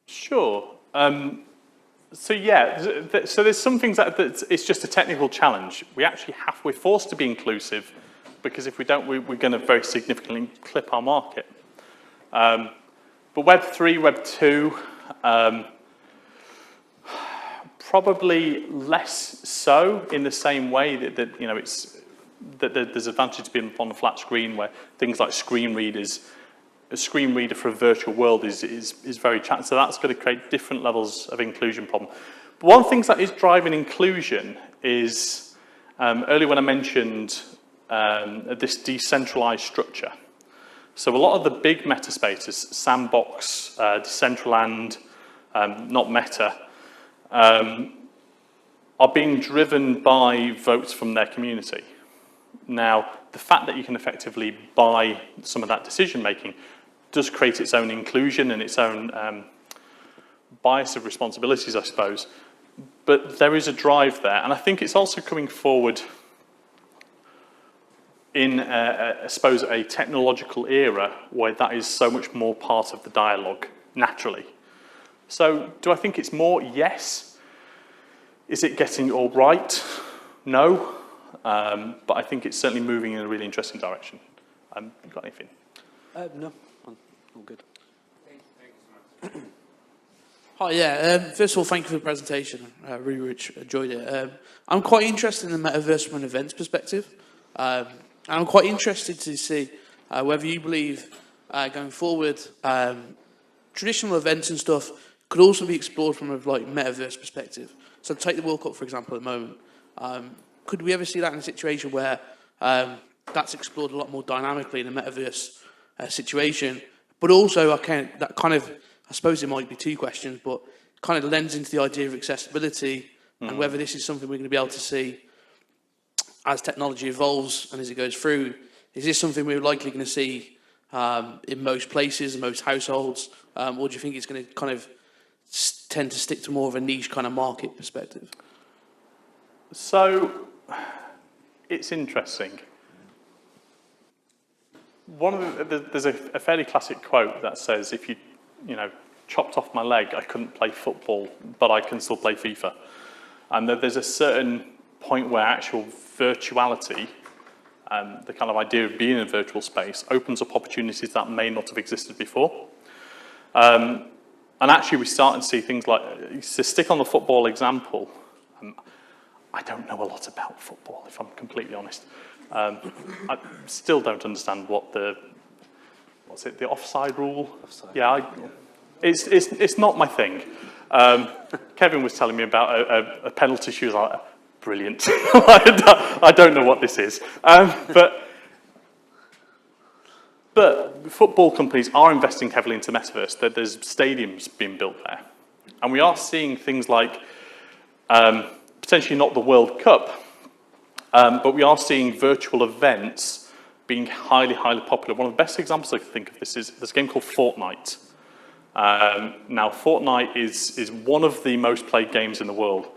Sure. So there's some things that it's just a technical challenge. We're forced to be inclusive, because if we don't, we're going to very significantly clip our market. But Web 3, Web 2, probably less so in the same way that you know there's advantage to being on a flat screen where things like screen readers. A screen reader for a virtual world is very challenging. So that's going to create different levels of inclusion problem. But one of the things that is driving inclusion is, earlier when I mentioned this decentralized structure. So a lot of the big meta spaces, Sandbox, Decentraland, not Meta, are being driven by votes from their community. Now, the fact that you can effectively buy some of that decision making does create its own inclusion and its own bias of responsibilities, I suppose. But there is a drive there, and I think it's also coming forward in, I suppose, a technological era where that is so much more part of the dialogue, naturally. So, do I think it's more? Yes. Is it getting all right? No. But I think it's certainly moving in a really interesting direction. You got anything? No, I'm all good. Hi, yeah. First of all, thank you for the presentation. I really enjoyed it. I'm quite interested in the metaverse from an events perspective. And I'm quite interested to see whether you believe, going forward, traditional events and stuff could also be explored from a metaverse perspective. So take the World Cup, for example, at the moment. Could we ever see that in a situation where that's explored a lot more dynamically in a metaverse situation? But also, I suppose it might be two questions, but kind of lends into the idea of accessibility and whether this is something we're going to be able to see as technology evolves and as it goes through. Is this something we're likely going to see in most places, in most households, or do you think it's going to kind of tend to stick to more of a niche kind of market perspective? So, it's interesting. There's a fairly classic quote that says, if you chopped off my leg, I couldn't play football, but I can still play FIFA. And that there's a certain point where actual virtuality, the kind of idea of being in a virtual space, opens up opportunities that may not have existed before. And actually, we start to see things like, to stick on the football example, I don't know a lot about football, if I'm completely honest. I still don't understand what the offside rule? Offside. Yeah, it's not my thing. Kevin was telling me about a penalty shoot. I was like, brilliant. I don't know what this is. But football companies are investing heavily into metaverse. There's stadiums being built there. And we are seeing things like, potentially not the World Cup, but we are seeing virtual events being highly, highly popular. One of the best examples I can think of this is this game called Fortnite. Now, Fortnite is one of the most played games in the world.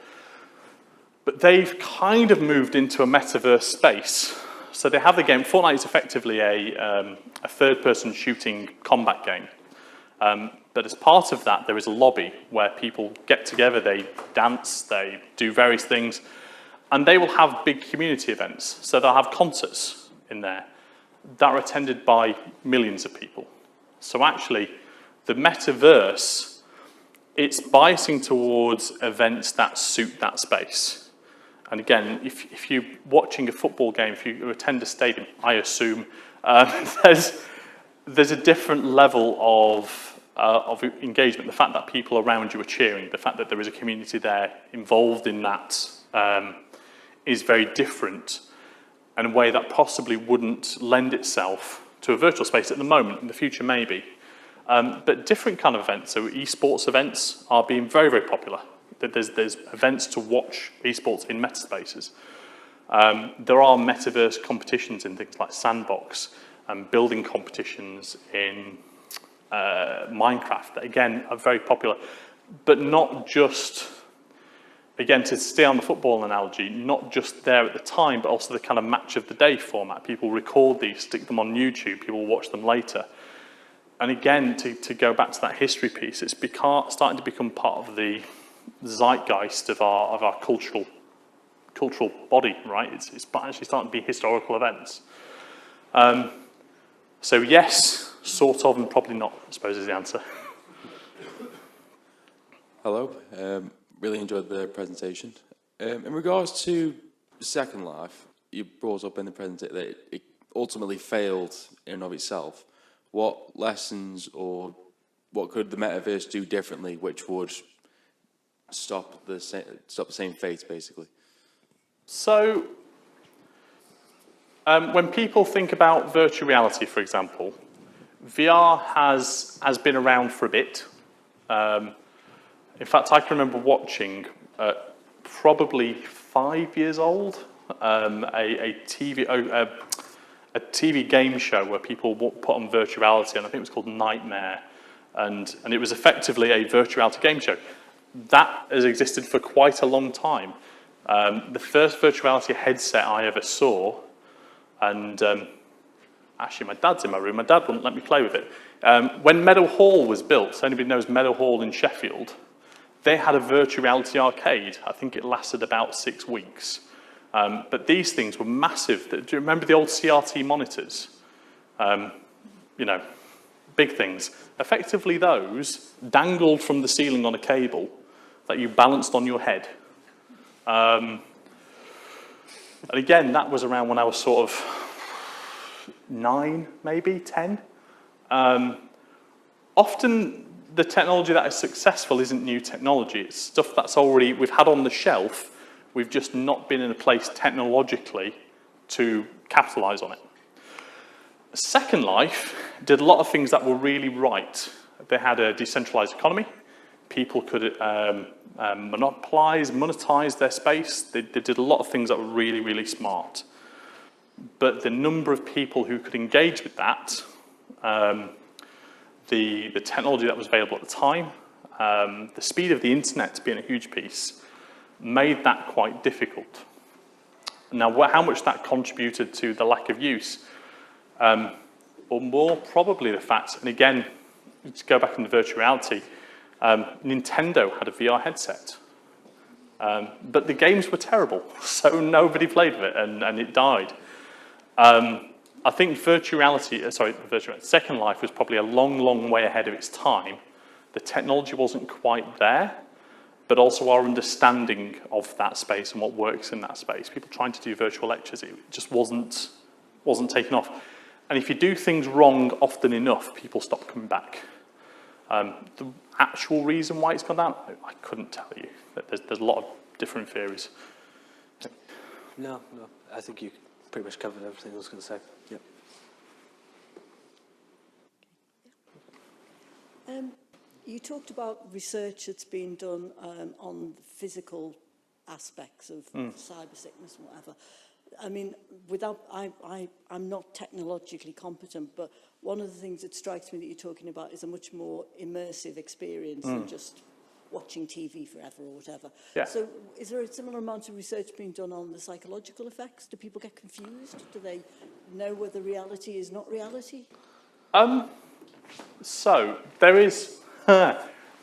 But they've kind of moved into a metaverse space. So they have the game. Fortnite is effectively a third-person shooting combat game. But as part of that, there is a lobby where people get together, they dance, they do various things, and they will have big community events. So they'll have concerts in there that are attended by millions of people. So actually, the metaverse, it's biasing towards events that suit that space. And again, if you're watching a football game, if you attend a stadium, I assume, There's a different level of engagement. The fact that people around you are cheering, the fact that there is a community there involved in that is very different, in a way that possibly wouldn't lend itself to a virtual space at the moment. In the future, maybe. But different kind of events, so esports events are being very, very popular. There's events to watch esports in metaspaces. There are metaverse competitions in things like Sandbox and building competitions in Minecraft that, again, are very popular. But not just, again, to stay on the football analogy, not just there at the time, but also the kind of match of the day format. People record these, stick them on YouTube, people watch them later. And again, to go back to that history piece, it's starting to become part of the zeitgeist of our cultural body, right? It's actually starting to be historical events. So yes, sort of, and probably not, I suppose, is the answer. Hello, really enjoyed the presentation. In regards to Second Life, you brought up in the presentation that it ultimately failed in and of itself. What lessons or what could the metaverse do differently which would stop the same fate, basically? So, when people think about virtual reality, for example, VR has been around for a bit. In fact, I can remember watching, probably 5 years old, a TV game show where people put on virtual reality, and I think it was called Nightmare, and it was effectively a virtual reality game show. That has existed for quite a long time. The first virtual reality headset I ever saw, and actually my dad's in my room, my dad wouldn't let me play with it. When Meadow Hall was built, so anybody knows Meadow Hall in Sheffield, they had a virtual reality arcade. I think it lasted about 6 weeks. But these things were massive. Do you remember the old CRT monitors? You know, big things. Effectively those dangled from the ceiling on a cable that you balanced on your head. And again, that was around when I was sort of 9, maybe 10. Often the technology that is successful isn't new technology. It's stuff that's already we've had on the shelf. We've just not been in a place technologically to capitalize on it. Second Life did a lot of things that were really right. They had a decentralized economy. People could monetize their space. They did a lot of things that were really, really smart. But the number of people who could engage with that, the technology that was available at the time, the speed of the internet being a huge piece, made that quite difficult. Now, how much that contributed to the lack of use, or more probably the fact, and again, to go back into virtual reality, Nintendo had a VR headset, but the games were terrible, so nobody played with it, and it died. I think Second Life was probably a long, long way ahead of its time. The technology wasn't quite there, but also our understanding of that space and what works in that space. People trying to do virtual lectures, it just wasn't taken off. And if you do things wrong often enough, people stop coming back. The actual reason why it's gone down, I couldn't tell you. There's a lot of different theories. No, I think you pretty much covered everything I was going to say. Yep. You talked about research that's been done on the physical aspects of cyber sickness and whatever. I mean, I'm not technologically competent, but one of the things that strikes me that you're talking about is a much more immersive experience than just watching TV forever or whatever. Yeah. So is there a similar amount of research being done on the psychological effects? Do people get confused? Do they know whether reality is not reality? So there is,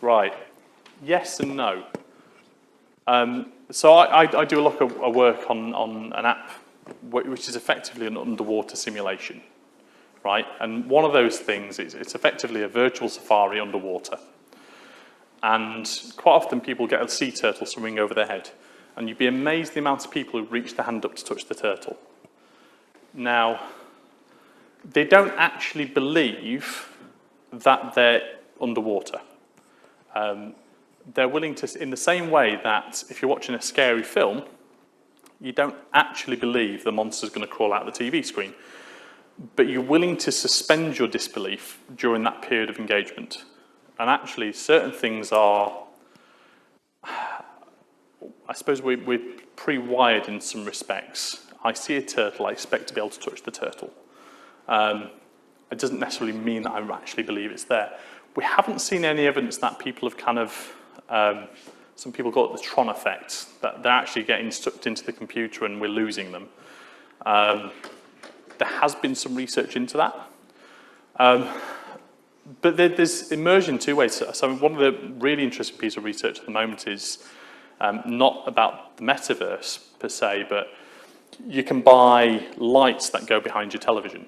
right, yes and no. So I do a lot of work on an app which is effectively an underwater simulation, right? And one of those things is it's effectively a virtual safari underwater. And quite often people get a sea turtle swimming over their head, and you'd be amazed the amount of people who reach their hand up to touch the turtle. Now, they don't actually believe that they're underwater. They're willing to, in the same way that if you're watching a scary film, you don't actually believe the monster's going to crawl out the TV screen, but you're willing to suspend your disbelief during that period of engagement. And actually, certain things are, I suppose we're pre-wired in some respects. I see a turtle, I expect to be able to touch the turtle. It doesn't necessarily mean that I actually believe it's there. We haven't seen any evidence that people have kind of, some people call it the Tron effect, that they're actually getting sucked into the computer and we're losing them. There has been some research into that. But there's immersion two ways. So one of the really interesting pieces of research at the moment is not about the metaverse per se, but you can buy lights that go behind your television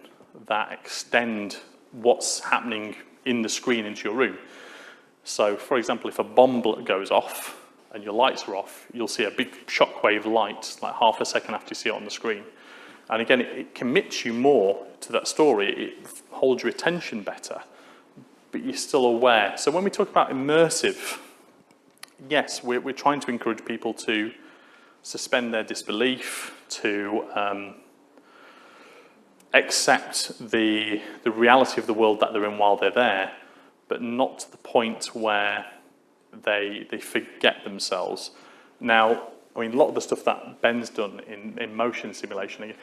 that extend what's happening in the screen into your room. So, for example, if a bomb goes off and your lights are off, you'll see a big shockwave light, like half a second after you see it on the screen. And again, it commits you more to that story. It holds your attention better, but you're still aware. So when we talk about immersive, yes, we're trying to encourage people to suspend their disbelief, to accept the reality of the world that they're in while they're there, but not to the point where they forget themselves. Now, I mean, a lot of the stuff that Ben's done in motion simulation,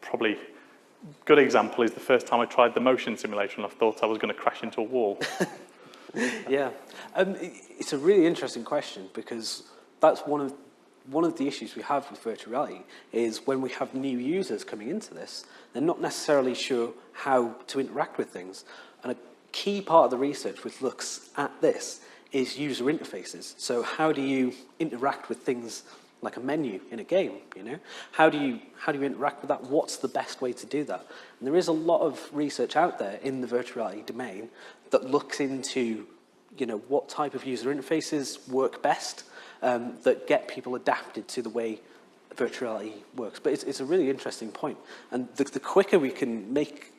probably a good example is the first time I tried the motion simulation, I thought I was going to crash into a wall. Yeah, it's a really interesting question because that's one of the issues we have with virtual reality is when we have new users coming into this, they're not necessarily sure how to interact with things. And a key part of the research which looks at this is user interfaces. So how do you interact with things like a menu in a game, you know? How do you interact with that? What's the best way to do that? And there is a lot of research out there in the virtual reality domain that looks into, you know, what type of user interfaces work best, that get people adapted to the way virtual reality works. But it's a really interesting point. And the quicker we can make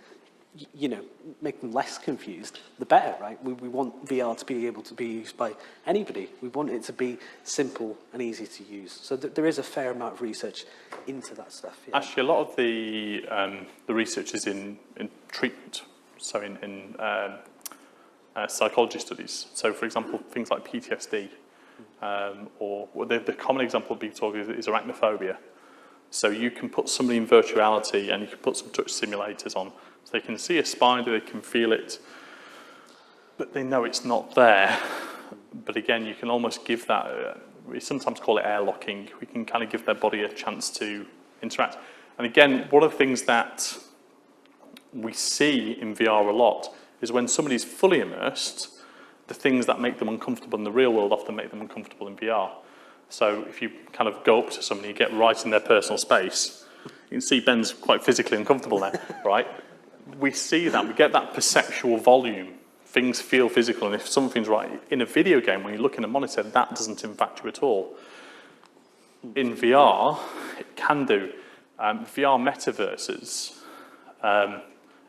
them less confused, the better, right? We want VR to be able to be used by anybody. We want it to be simple and easy to use. So there is a fair amount of research into that stuff. Yeah. Actually, a lot of the research is in treatment, so in psychology studies. So, for example, things like PTSD, or the common example of big talk is arachnophobia. So you can put somebody in virtuality and you can put some touch simulators on. So they can see a spider, they can feel it, but they know it's not there. But again, you can almost give that, we sometimes call it air locking. We can kind of give their body a chance to interact. And again, one of the things that we see in VR a lot is when somebody's fully immersed, the things that make them uncomfortable in the real world often make them uncomfortable in VR. So if you kind of go up to somebody, you get right in their personal space, you can see Ben's quite physically uncomfortable there, right? We see that, we get that perceptual volume. Things feel physical, and if something's right, in a video game, when you look in a monitor, that doesn't impact you at all. In VR, it can do. VR metaverses,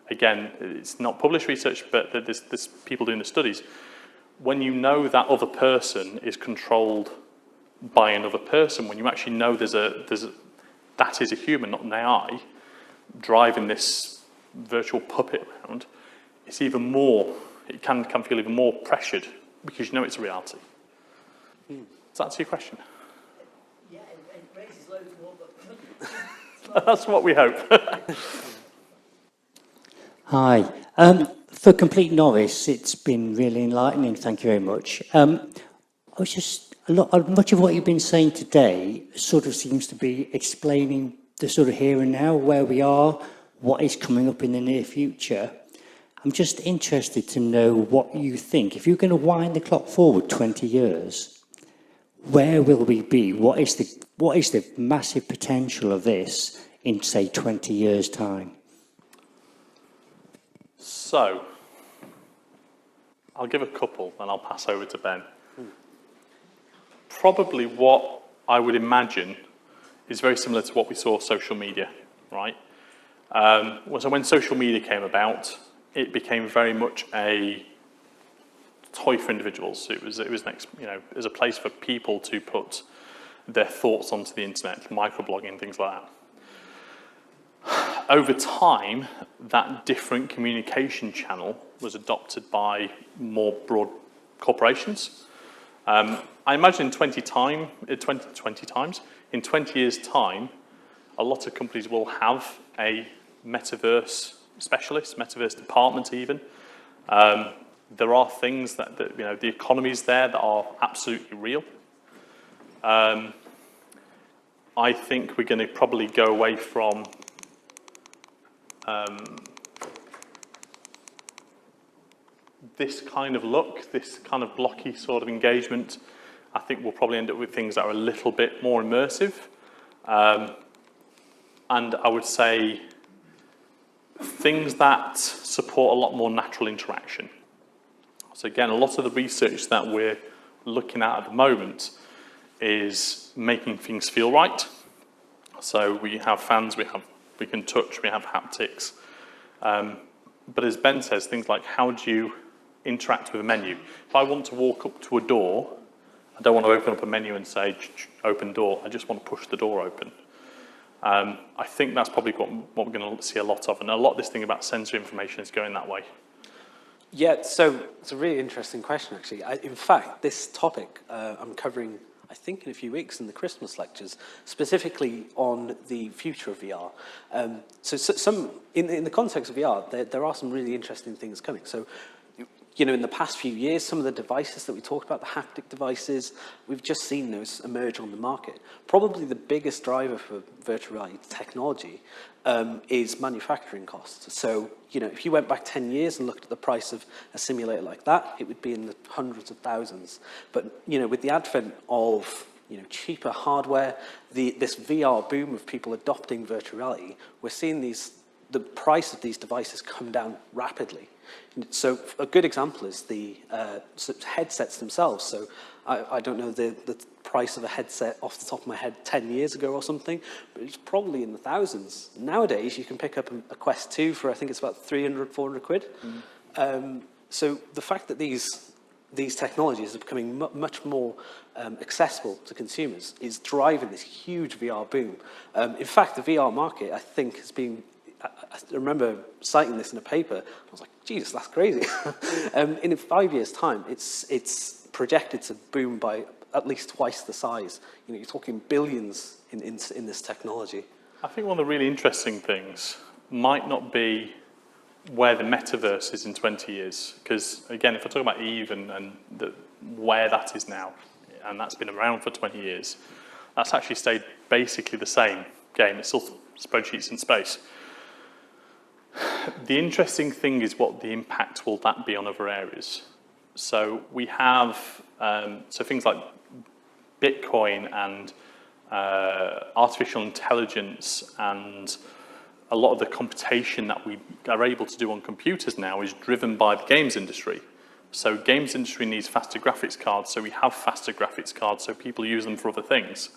again, it's not published research, but there's people doing the studies. When you know that other person is controlled by another person, when you actually know that is a human, not an AI, driving this virtual puppet around, it's even more, it can feel even more pressured because you know it's a reality. Does that answer your question? Yeah, it raises loads more, but That's what we hope. Hi. For complete novice, it's been really enlightening. Thank you very much. Much of what you've been saying today sort of seems to be explaining the sort of here and now, where we are, what is coming up in the near future. I'm just interested to know what you think. If you're going to wind the clock forward 20 years, where will we be? What is the massive potential of this in, say, 20 years' time? So, I'll give a couple, and I'll pass over to Ben. Probably what I would imagine is very similar to what we saw social media, right? So when social media came about, it became very much a toy for individuals. It was a place for people to put their thoughts onto the internet, microblogging, things like that. Over time, that different communication channel was adopted by more broad corporations. I imagine in 20 years' time, a lot of companies will have a metaverse specialist, metaverse department even. There are things that the economies there that are absolutely real. I think we're going to probably go away from this kind of look, this kind of blocky sort of engagement. I think we'll probably end up with things that are a little bit more immersive. And I would say things that support a lot more natural interaction. So again, a lot of the research that we're looking at the moment is making things feel right. So we have fans, we can touch, we have haptics. But as Ben says, things like how do you interact with a menu? If I want to walk up to a door, I don't want to open up a menu and say, open door. I just want to push the door open. I think that's probably what we're going to see a lot of. And a lot of this thing about sensory information is going that way. Yeah, so it's a really interesting question, actually. In fact, this topic I'm covering, I think, in a few weeks in the Christmas lectures, specifically on the future of VR. So in the context of VR, there are some really interesting things coming. So, in the past few years, some of the devices that we talked about, the haptic devices, we've just seen those emerge on the market. Probably the biggest driver for virtual reality technology is manufacturing costs. So, if you went back 10 years and looked at the price of a simulator like that, it would be in the hundreds of thousands. But, with the advent of cheaper hardware, this VR boom of people adopting virtual reality, we're seeing the price of these devices come down rapidly. So a good example is the headsets themselves. So I don't know the price of a headset off the top of my head 10 years ago or something, but it's probably in the thousands. Nowadays, you can pick up a Quest 2 for, I think it's about 300, 400 quid. So the fact that these technologies are becoming much more accessible to consumers is driving this huge VR boom. In fact, the VR market, I think, has been... I remember citing this in a paper. I was like, Jesus, that's crazy. In 5 years' time, it's projected to boom by at least twice the size. You're talking billions in this technology. I think one of the really interesting things might not be where the metaverse is in 20 years. Because, again, if I talk about Eve and where that is now, and that's been around for 20 years, that's actually stayed basically the same game. It's still spreadsheets in space. The interesting thing is what the impact will that be on other areas. So we have things like Bitcoin and artificial intelligence, and a lot of the computation that we are able to do on computers now is driven by the games industry. So games industry needs faster graphics cards, so we have faster graphics cards, so people use them for other things.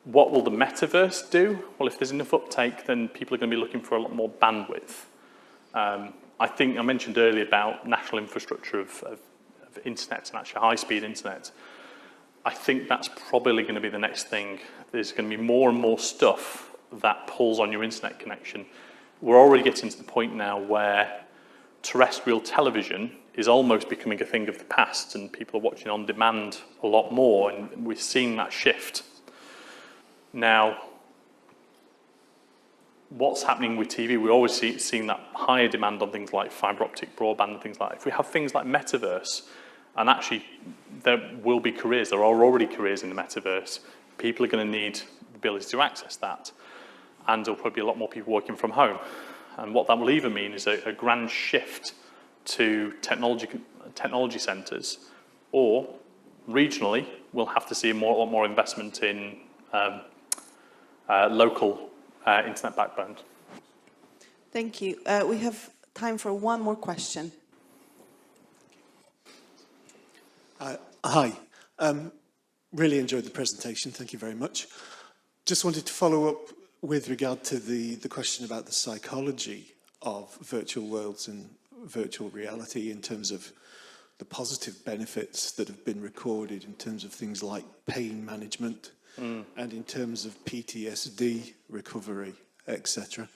What will the metaverse do? Well, if there's enough uptake, then people are going to be looking for a lot more bandwidth. I think I mentioned earlier about national infrastructure of internet and actually high-speed internet. I think that's probably going to be the next thing. There's going to be more and more stuff that pulls on your internet connection. We're already getting to the point now where terrestrial television is almost becoming a thing of the past, and people are watching on demand a lot more, and we're seeing that shift. Now, what's happening with TV? We're always seeing that higher demand on things like fibre optic broadband and things like that. If we have things like Metaverse, and actually there will be careers, there are already careers in the Metaverse, people are going to need the ability to access that. And there'll probably be a lot more people working from home. And what that will even mean is a grand shift to technology centres, or regionally, we'll have to see a lot more investment in local internet backbone. Thank you. We have time for one more question. Hi. Really enjoyed the presentation. Thank you very much. Just wanted to follow up with regard to the question about the psychology of virtual worlds and virtual reality in terms of the positive benefits that have been recorded in terms of things like pain management and in terms of PTSD recovery, etc.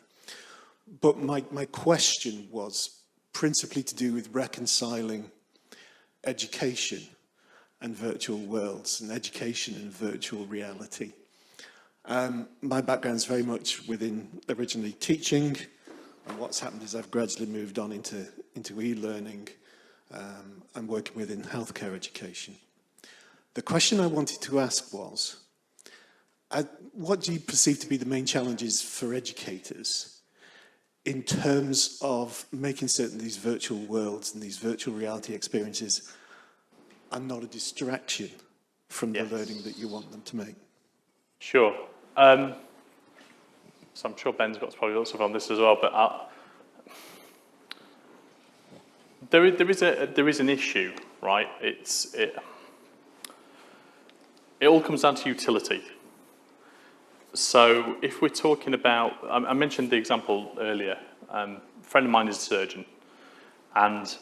But my question was principally to do with reconciling education and virtual worlds and education and virtual reality. My background is very much within originally teaching, and what's happened is I've gradually moved on into e-learning and working within healthcare education. The question I wanted to ask was, what do you perceive to be the main challenges for educators in terms of making certain these virtual worlds and these virtual reality experiences are not a distraction from the learning that you want them to make? Sure. So I'm sure Ben's got probably lots of on this as well, but there is an issue, right? It all comes down to utility. So if we're talking about, I mentioned the example earlier, a friend of mine is a surgeon and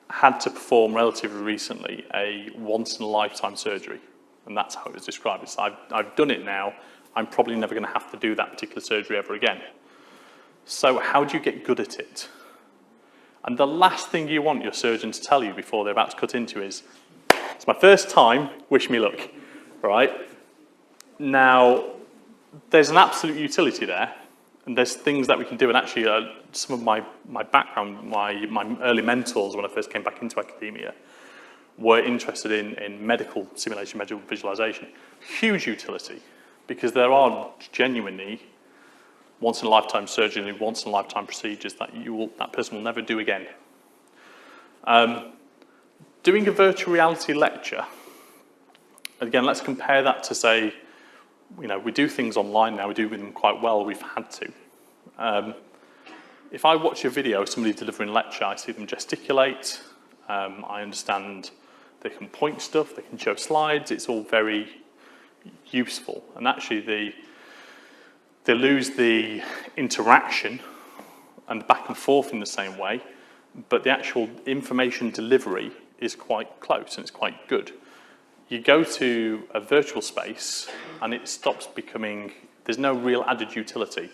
had to perform relatively recently a once-in-a-lifetime surgery. And that's how it was described. It's, I've done it now, I'm probably never going to have to do that particular surgery ever again. So how do you get good at it? And the last thing you want your surgeon to tell you before they're about to cut into is, it's my first time, wish me luck, right? Now, there's an absolute utility there, and there's things that we can do, and actually some of my background, my early mentors when I first came back into academia were interested in medical simulation, medical visualization. Huge utility, because there are genuinely once-in-a-lifetime surgery, once-in-a-lifetime procedures that that person will never do again. Doing a virtual reality lecture, again, let's compare that to, say, you know, we do things online now, we do them quite well, we've had to. If I watch a video of somebody delivering a lecture, I see them gesticulate, I understand they can point stuff, they can show slides, it's all very useful. And actually they lose the interaction and the back and forth in the same way, but the actual information delivery is quite close and it's quite good. You go to a virtual space and it stops becoming, there's no real added utility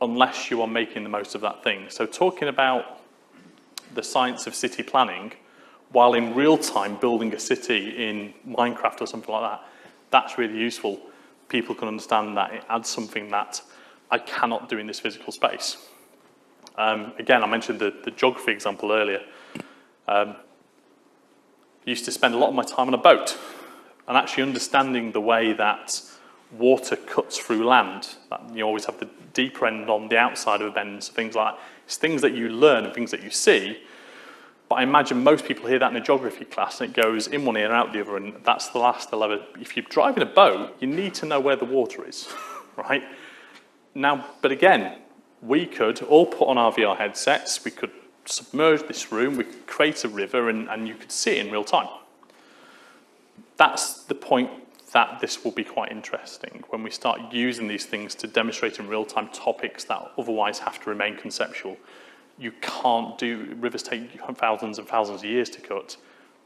unless you are making the most of that thing. So talking about the science of city planning, while in real time building a city in Minecraft or something like that, that's really useful. People can understand that it adds something that I cannot do in this physical space. Again, I mentioned the geography example earlier. Used to spend a lot of my time on a boat and actually understanding the way that water cuts through land. That you always have the deeper end on the outside of a bend, so things like that. It's things that you learn and things that you see, but I imagine most people hear that in a geography class and it goes in one ear and out the other, and that's the last they'll ever. If you're driving a boat, you need to know where the water is, right? Now, but again, we could all put on our VR headsets, we could submerge this room, we could create a river, and you could see it in real time. That's the point that this will be quite interesting, when we start using these things to demonstrate in real time topics that otherwise have to remain conceptual. You can't do, rivers take thousands and thousands of years to cut.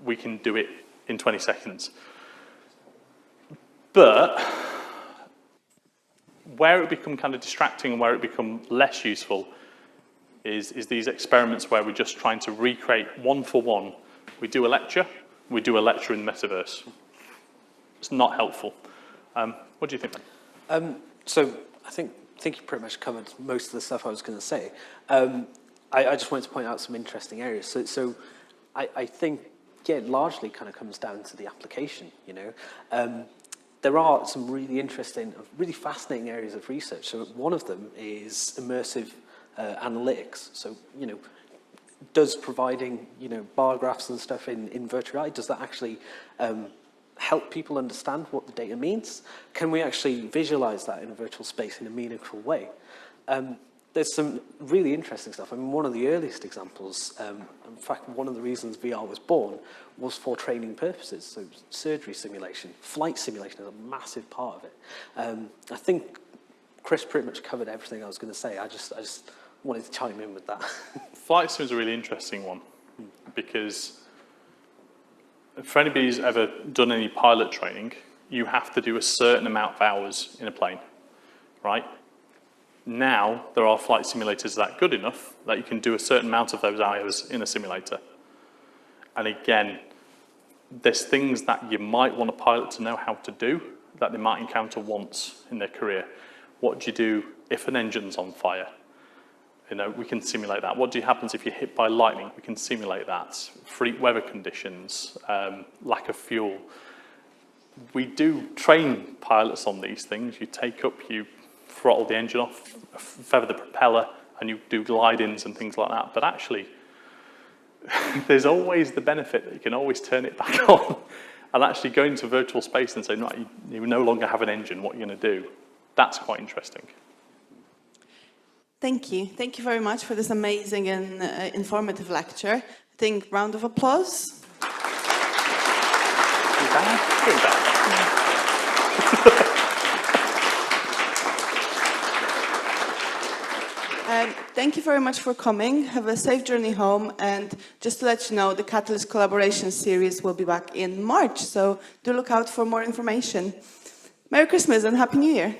We can do it in 20 seconds. But where it become kind of distracting and where it become less useful is these experiments where we're just trying to recreate one for one. We do a lecture in the metaverse. It's not helpful. What do you think, Ben? So I think you pretty much covered most of the stuff I was going to say. I just wanted to point out some interesting areas. So I think, yeah, it largely kind of comes down to the application, you know. There are some really interesting, really fascinating areas of research. So one of them is immersive analytics. So, you know, does providing, you know, bar graphs and stuff in virtual reality, does that actually help people understand what the data means? Can we actually visualize that in a virtual space in a meaningful way? There's some really interesting stuff. I mean, one of the earliest examples, in fact, one of the reasons VR was born was for training purposes. So surgery simulation, flight simulation is a massive part of it. I think Chris pretty much covered everything I was going to say. I just wanted to chime in with that. Flight sim is a really interesting one because for anybody who's ever done any pilot training, you have to do a certain amount of hours in a plane, right? Now, there are flight simulators that are good enough that you can do a certain amount of those hours in a simulator. And again, there's things that you might want a pilot to know how to do that they might encounter once in their career. What do you do if an engine's on fire? You know, we can simulate that. What happens if you're hit by lightning? We can simulate that. Freak weather conditions, lack of fuel. We do train pilots on these things. You take up, you throttle the engine off, feather the propeller, and you do glide-ins and things like that. But actually, there's always the benefit that you can always turn it back on and actually go into virtual space and say, no, you no longer have an engine, what are you going to do? That's quite interesting. Thank you. Thank you very much for this amazing and informative lecture. I think round of applause. Thank you very much for coming. Have a safe journey home. And just to let you know, the Catalyst Collaboration Series will be back in March. So do look out for more information. Merry Christmas and Happy New Year.